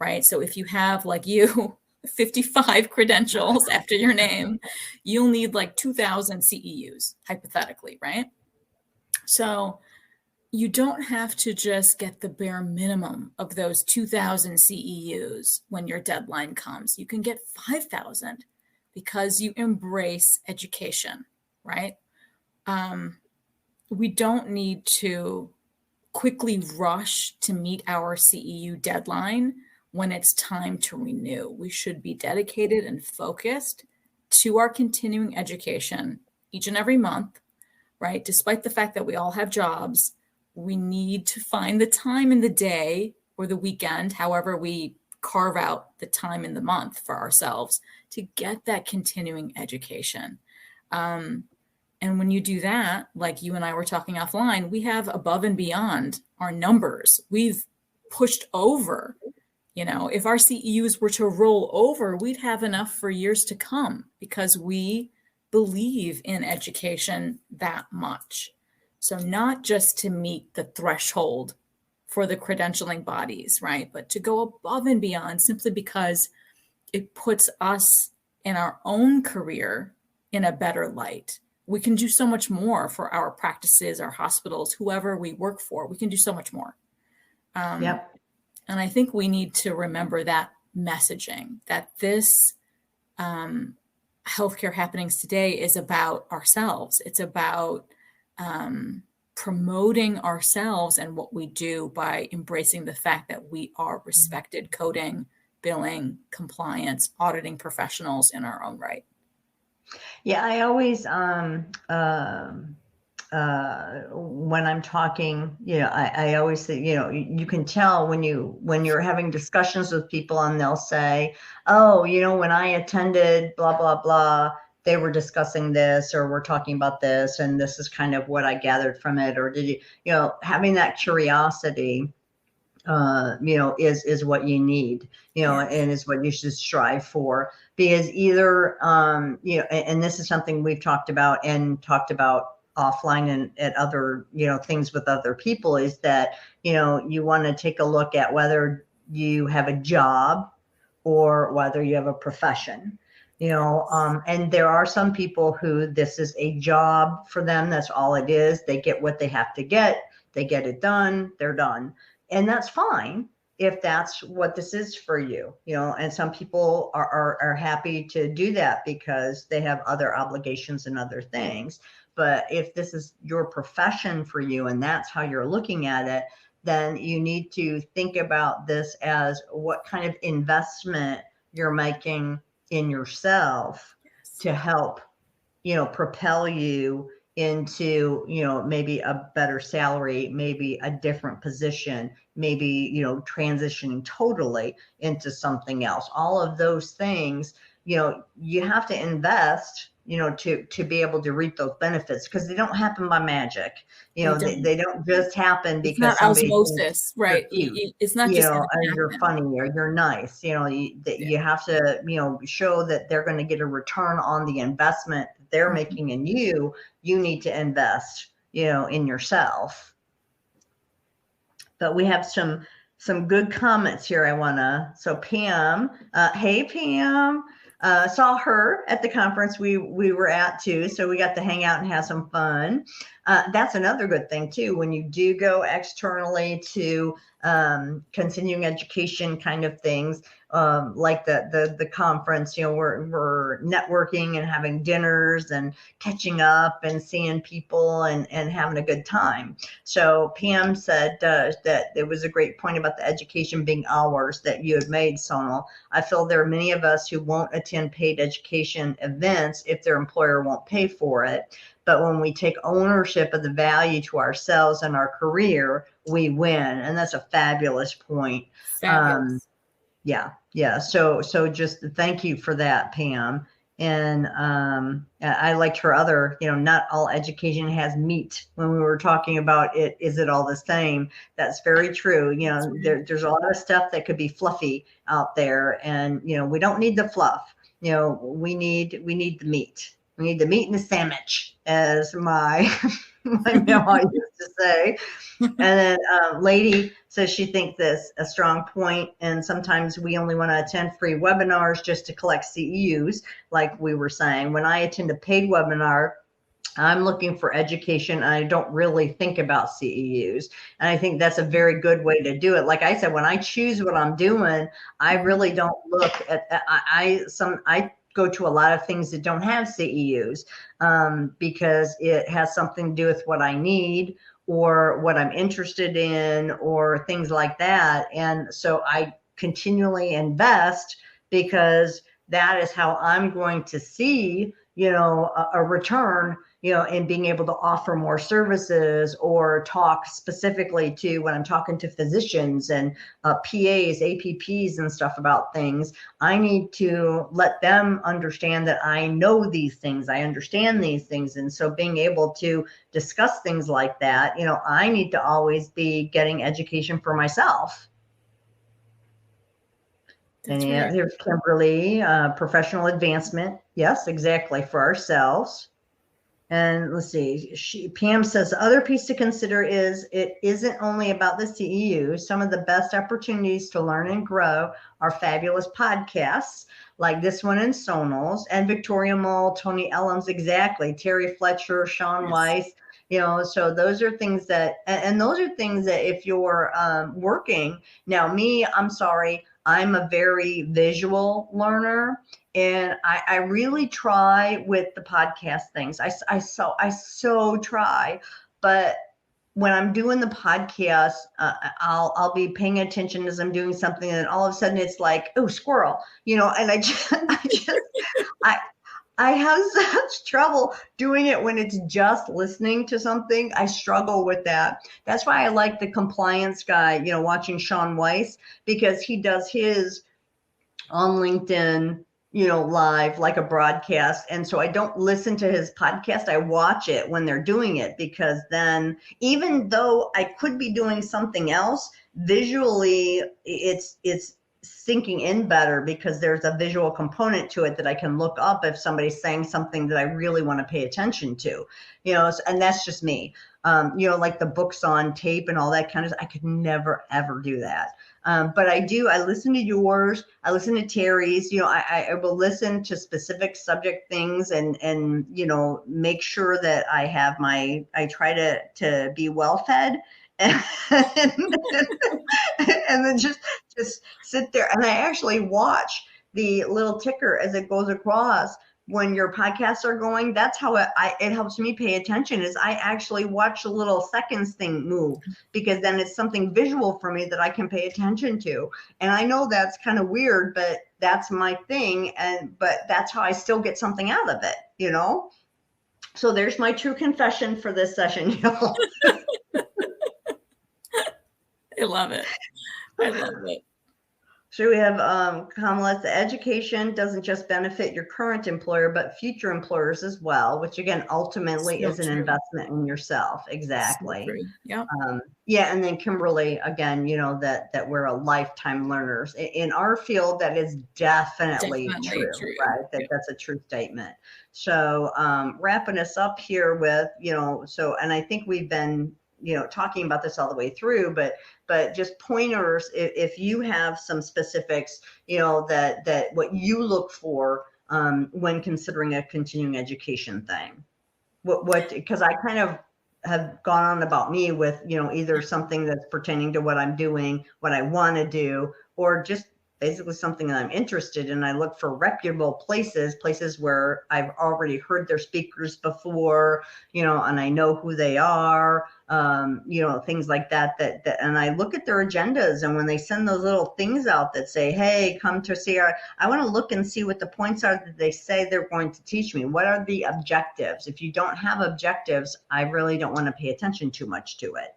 right? So if you have, like you, 55 credentials after your name, you'll need like 2,000 CEUs, hypothetically, right? So you don't have to just get the bare minimum of those 2,000 CEUs when your deadline comes. You can get 5,000 because you embrace education, right? We don't need to quickly rush to meet our CEU deadline when it's time to renew. We should be dedicated and focused to our continuing education each and every month, right? Despite the fact that we all have jobs, we need to find the time in the day or the weekend, however we carve out the time in the month for ourselves to get that continuing education. And when you do that, like you and I were talking offline, we have above and beyond our numbers. We've pushed over, if our CEUs were to roll over, we'd have enough for years to come because we believe in education that much. So not just to meet the threshold for the credentialing bodies, right? But to go above and beyond simply because it puts us in our own career in a better light. We can do so much more for our practices, our hospitals, whoever we work for. We can do so much more. Yep. And I think we need to remember that messaging, that this healthcare happenings today is about ourselves. It's about promoting ourselves and what we do by embracing the fact that we are respected coding, billing, compliance, auditing professionals in our own right. Yeah, I always, when I'm talking, I always say, you can tell when you're having discussions with people and they'll say, oh, when I attended blah, blah, blah, they were discussing this, or we're talking about this, and this is kind of what I gathered from it. Or did you, having that curiosity, is what you need, Yes. and is what you should strive for. Because either, and this is something we've talked about offline and at other, things with other people, is that, you want to take a look at whether you have a job or whether you have a profession. And there are some people who this is a job for them. That's all it is. They get what they have to get. They get it done. They're done. And that's fine if that's what this is for you, and some people are happy to do that because they have other obligations and other things. But if this is your profession for you and that's how you're looking at it, then you need to think about this as what kind of investment you're making in yourself to help, propel you into, maybe a better salary, maybe a different position, maybe, transitioning totally into something else. All of those things, you have to invest, to be able to reap those benefits, because they don't happen by magic. They don't just happen because it's not somebody osmosis, right? It's not just you're funny or you're nice. You have to, show that they're going to get a return on the investment that they're making in you. You need to invest, in yourself. But we have some good comments here. So Pam, hey Pam. Saw her at the conference we were at too. So we got to hang out and have some fun. That's another good thing too. When you do go externally to continuing education kind of things, like the conference, we're networking and having dinners and catching up and seeing people and having a good time. So Pam said that it was a great point about the education being ours that you had made, Sonal. I feel there are many of us who won't attend paid education events if their employer won't pay for it. But when we take ownership of the value to ourselves and our career, we win. And that's a fabulous point. Fabulous. Yeah. So just thank you for that, Pam. And I liked her other, not all education has meat. When we were talking about it, is it all the same? That's very true. There's a lot of stuff that could be fluffy out there, and we don't need the fluff. We need the meat. We need the meat in the sandwich, as my grandma used to say. And then Lady says she thinks that's a strong point, and sometimes we only want to attend free webinars just to collect CEUs, like we were saying. When I attend a paid webinar, I'm looking for education, and I don't really think about CEUs. And I think that's a very good way to do it. Like I said, when I choose what I'm doing, I really don't look at I go to a lot of things that don't have CEUs because it has something to do with what I need or what I'm interested in or things like that. And so I continually invest because that is how I'm going to see, a return, in being able to offer more services or talk specifically to when I'm talking to physicians and PAs, APPs and stuff about things. I need to let them understand that I know these things, I understand these things. And so being able to discuss things like that, I need to always be getting education for myself. And here's Kimberly, professional advancement. Yes, exactly, for ourselves. And let's see, Pam says the other piece to consider is it isn't only about the CEU. Some of the best opportunities to learn and grow are fabulous podcasts like this one in Sonal's, and Victoria Mull, Tony Ellums, exactly, Terry Fletcher, Sean Weiss. So those are things that, and those are things that if you're working, now me, I'm sorry, I'm a very visual learner, and I really try with the podcast things. I so try, but when I'm doing the podcast, I'll be paying attention as I'm doing something, and all of a sudden it's like, oh, squirrel, and I have such trouble doing it when it's just listening to something. I struggle with that. That's why I like the compliance guy, watching Sean Weiss, because he does his on LinkedIn, live like a broadcast. And so I don't listen to his podcast. I watch it when they're doing it, because then even though I could be doing something else, visually it's sinking in better because there's a visual component to it that I can look up if somebody's saying something that I really want to pay attention to, and that's just me. Like the books on tape and all that kind of stuff, I could never, ever do that. But I listen to yours. I listen to Terry's, I will listen to specific subject things and make sure that I try to be well fed and, and then just sit there. And I actually watch the little ticker as it goes across when your podcasts are going. That's how it helps me pay attention, is I actually watch the little seconds thing move, because then it's something visual for me that I can pay attention to. And I know that's kind of weird, but that's my thing. But that's how I still get something out of it, So there's my true confession for this session, I love it. I love it. So we have Kamala, the education doesn't just benefit your current employer, but future employers as well, which again, ultimately is an investment in yourself. Exactly. Yeah. And then Kimberly, again, that we're a lifetime learners. In our field, that is definitely true, right? That's a true statement. So wrapping us up here with, and I think we've been, talking about this all the way through, but just pointers, if you have some specifics, that what you look for when considering a continuing education thing, because I kind of have gone on about me with, either something that's pertaining to what I'm doing, what I want to do, or just basically something that I'm interested in. I look for reputable places where I've already heard their speakers before, and I know who they are, things like that, and I look at their agendas, and when they send those little things out that say, hey, come to see I want to look and see what the points are that they say they're going to teach me. What are the objectives? If you don't have objectives, I really don't want to pay attention too much to it.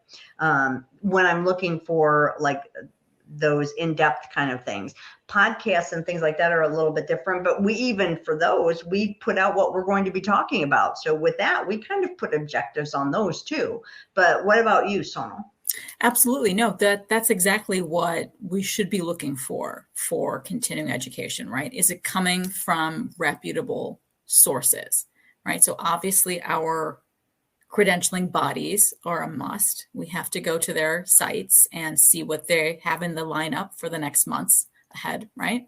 When I'm looking for like those in-depth kind of things, podcasts and things like that are a little bit different, but for those, we put out what we're going to be talking about. So with that, we kind of put objectives on those too. But what about you, Sonal? Absolutely. No, that's exactly what we should be looking for continuing education, right? Is it coming from reputable sources, right? So obviously our credentialing bodies are a must. We have to go to their sites and see what they have in the lineup for the next months ahead, right?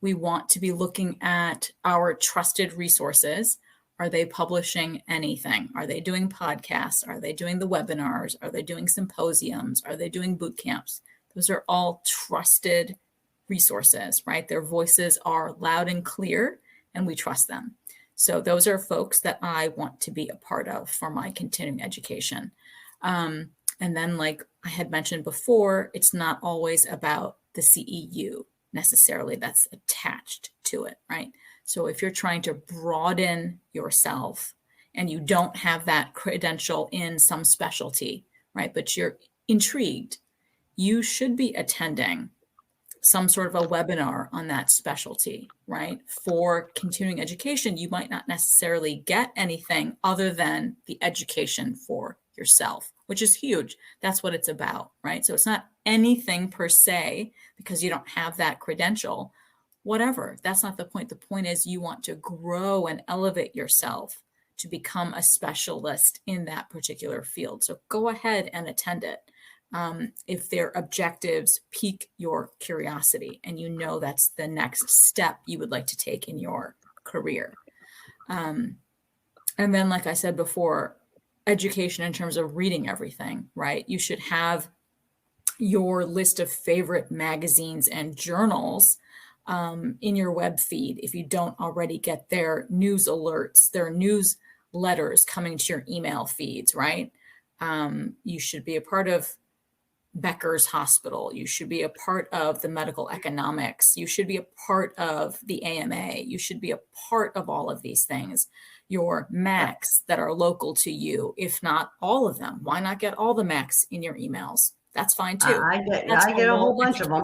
We want to be looking at our trusted resources. Are they publishing anything? Are they doing podcasts? Are they doing the webinars? Are they doing symposiums? Are they doing boot camps? Those are all trusted resources, right? Their voices are loud and clear, and we trust them. So those are folks that I want to be a part of for my continuing education. And then, like I had mentioned before, it's not always about the CEU necessarily that's attached to it, right? So if you're trying to broaden yourself and you don't have that credential in some specialty, right, but you're intrigued, you should be attending some sort of a webinar on that specialty, right? For continuing education, you might not necessarily get anything other than the education for yourself, which is huge. That's what it's about, right? So it's not anything per se because you don't have that credential, whatever. That's not the point. The point is you want to grow and elevate yourself to become a specialist in that particular field. So go ahead and attend it. If their objectives pique your curiosity and you know that's the next step you would like to take in your career. And then, like I said before, education in terms of reading everything, right? You should have your list of favorite magazines and journals in your web feed. If you don't already get their news alerts, their newsletters coming to your email feeds, right? You should be a part of Becker's Hospital. You should be a part of the medical economics. You should be a part of the AMA. You should be a part of all of these things. Your Macs that are local to you, if not all of them. Why not get all the Macs in your emails? That's fine too. I get a whole bunch of them.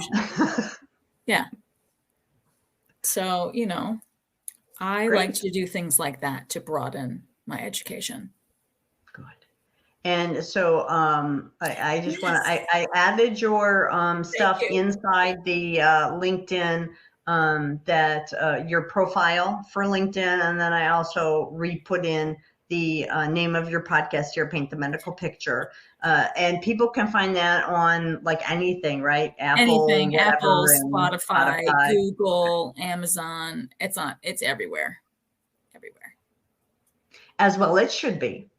Yeah. So, I like to do things like that to broaden my education. Good. And so I just want to, Yes. I added your stuff you. inside the LinkedIn, that your profile for LinkedIn. And then I also re-put in the name of your podcast here, Paint the Medical Picture. And people can find that on like anything, right? Apple, Anything, Apple, whatever, and Spotify, Spotify. Google, Amazon. It's everywhere. Everywhere. As well it should be.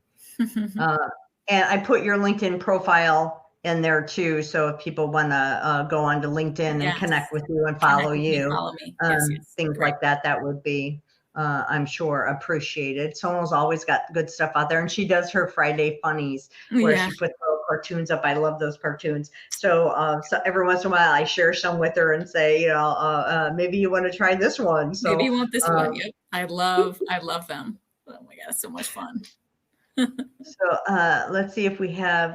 And I put your LinkedIn profile in there too. So if people want to go onto LinkedIn and connect with you and follow you, follow me. Yes. things like that, that would be, I'm sure, appreciated. Sonal's always got good stuff out there, and she does her Friday funnies where she puts little cartoons up. I love those cartoons. So, so every once in a while I share some with her and say, maybe you want to try this one. So maybe you want this one. Yep. I love them. Oh my God, it's so much fun. So let's see if we have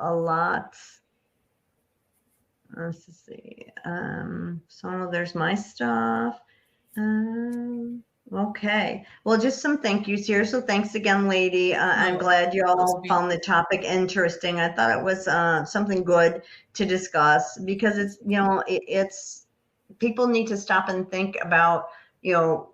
a lot. Let's see. So there's my stuff. Okay. Well, just some thank yous here. So thanks again, lady. I'm glad you all found the topic interesting. I thought it was something good to discuss because it's, it's people need to stop and think about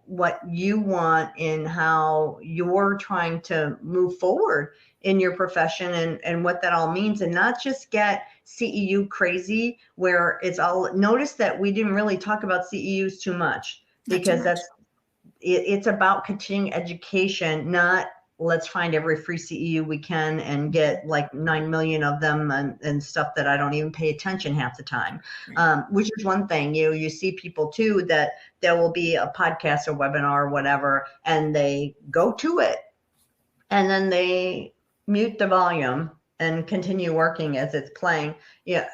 what you want and how you're trying to move forward in your profession and what that all means, and not just get CEU crazy where it's all. Notice that we didn't really talk about CEUs too much because it's about continuing education, not let's find every free CEU we can and get like 9 million of them and stuff that I don't even pay attention half the time. Which is one thing. You see people too that there will be a podcast, a webinar, or whatever, and they go to it and then they mute the volume and continue working as it's playing. Yeah.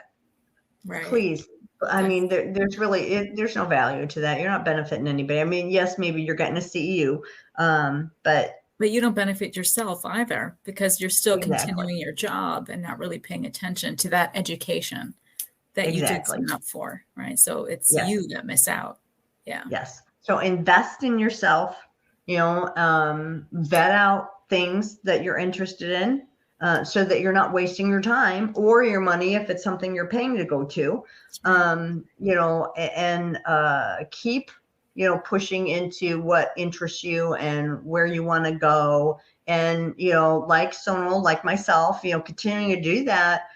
Right. Please. I mean, there's really, there's no value to that. You're not benefiting anybody. I mean, yes, maybe you're getting a CEU, but you don't benefit yourself either because you're still continuing your job and not really paying attention to that education that you did sign up for, right? So it's you that miss out. Yeah. Yes. So invest in yourself, vet out things that you're interested in so that you're not wasting your time or your money if it's something you're paying to go to, and keep pushing into what interests you and where you want to go. And, like Sonal, like myself, continuing to do that,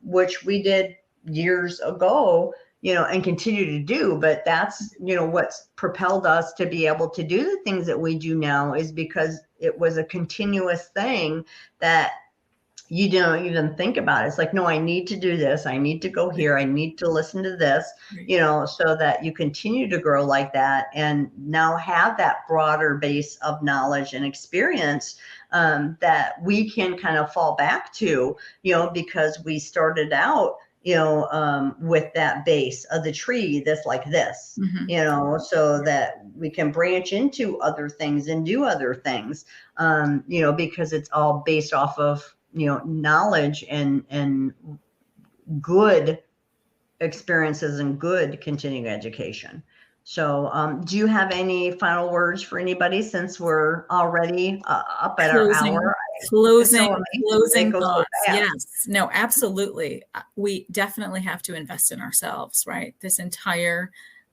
which we did years ago, and continue to do. But that's, what's propelled us to be able to do the things that we do now is because it was a continuous thing that you don't even think about it. It's like, no, I need to do this. I need to go here. I need to listen to this, so that you continue to grow like that and now have that broader base of knowledge and experience that we can kind of fall back to, because we started out, with that base of the tree that's like this, so that we can branch into other things and do other things, because it's all based off of knowledge and good experiences and good continuing education. So do you have any final words for anybody since we're already up at our hour? Closing thoughts. Yes. No, absolutely. We definitely have to invest in ourselves, right? This entire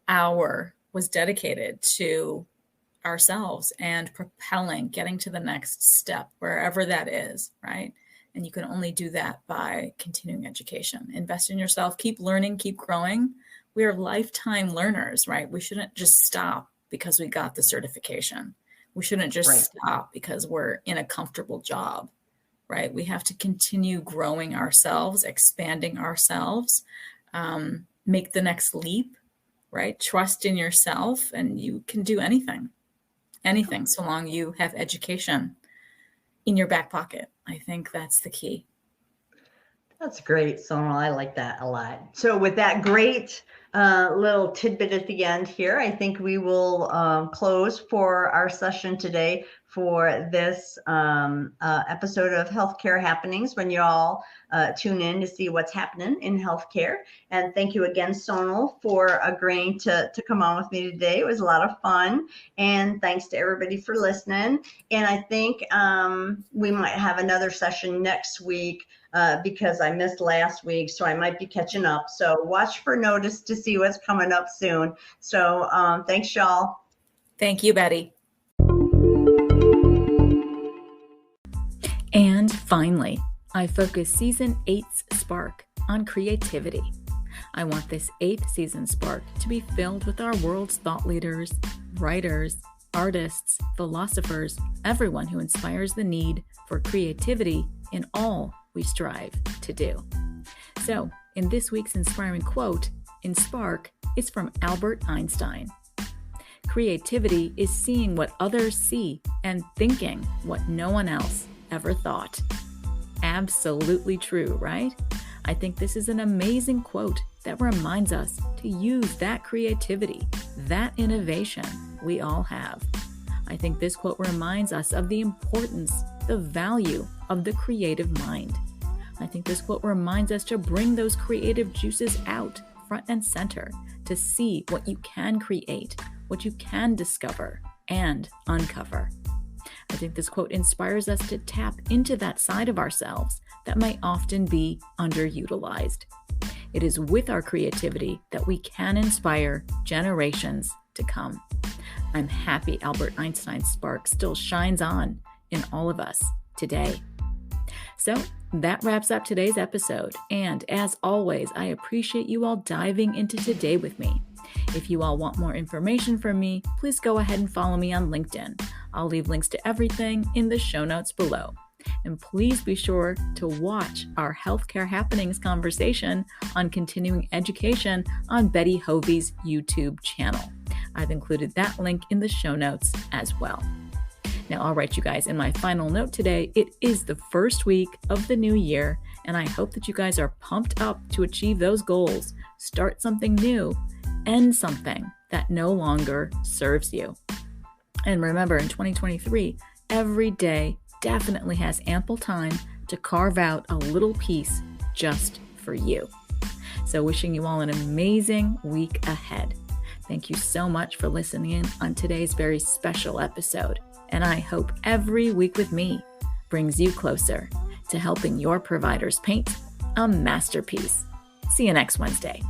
hour was dedicated to ourselves and propelling, getting to the next step, wherever that is, right? And you can only do that by continuing education. Invest in yourself, keep learning, keep growing. We are lifetime learners, right? We shouldn't just stop because we got the certification. We shouldn't just stop because we're in a comfortable job, right? We have to continue growing ourselves, expanding ourselves, make the next leap, right? Trust in yourself, and you can do anything, so long you have education in your back pocket. I think that's the key. That's great, Sonal. I like that a lot. So with that great little tidbit at the end here, I think we will close for our session today for this episode of Healthcare Happenings, when you all tune in to see what's happening in healthcare. And thank you again, Sonal, for agreeing to come on with me today. It was a lot of fun. And thanks to everybody for listening. And I think we might have another session next week because I missed last week, so I might be catching up. So watch for notice to see what's coming up soon. So thanks, y'all. Thank you, Betty. And finally, I focus Season 8's Spark on creativity. I want this 8th season Spark to be filled with our world's thought leaders, writers, artists, philosophers, everyone who inspires the need for creativity in all we strive to do. So, in this week's inspiring quote, in Spark, is from Albert Einstein. Creativity is seeing what others see and thinking what no one else ever thought. Absolutely true, right? I think this is an amazing quote that reminds us to use that creativity, that innovation we all have. I think this quote reminds us of the importance, the value of the creative mind. I think this quote reminds us to bring those creative juices out front and center, to see what you can create, what you can discover and uncover. I think this quote inspires us to tap into that side of ourselves that might often be underutilized. It is with our creativity that we can inspire generations to come. I'm happy Albert Einstein's spark still shines on in all of us today. So that wraps up today's episode. And as always, I appreciate you all diving into today with me. If you all want more information from me, please go ahead and follow me on LinkedIn. I'll leave links to everything in the show notes below. And please be sure to watch our Healthcare Happenings conversation on continuing education on Betty Hovey's YouTube channel. I've included that link in the show notes as well. Now, all right, you guys, in my final note today, it is the first week of the new year, and I hope that you guys are pumped up to achieve those goals, start something new, end something that no longer serves you. And remember, in 2023, every day definitely has ample time to carve out a little piece just for you. So wishing you all an amazing week ahead. Thank you so much for listening in on today's very special episode. And I hope every week with me brings you closer to helping your providers paint a masterpiece. See you next Wednesday.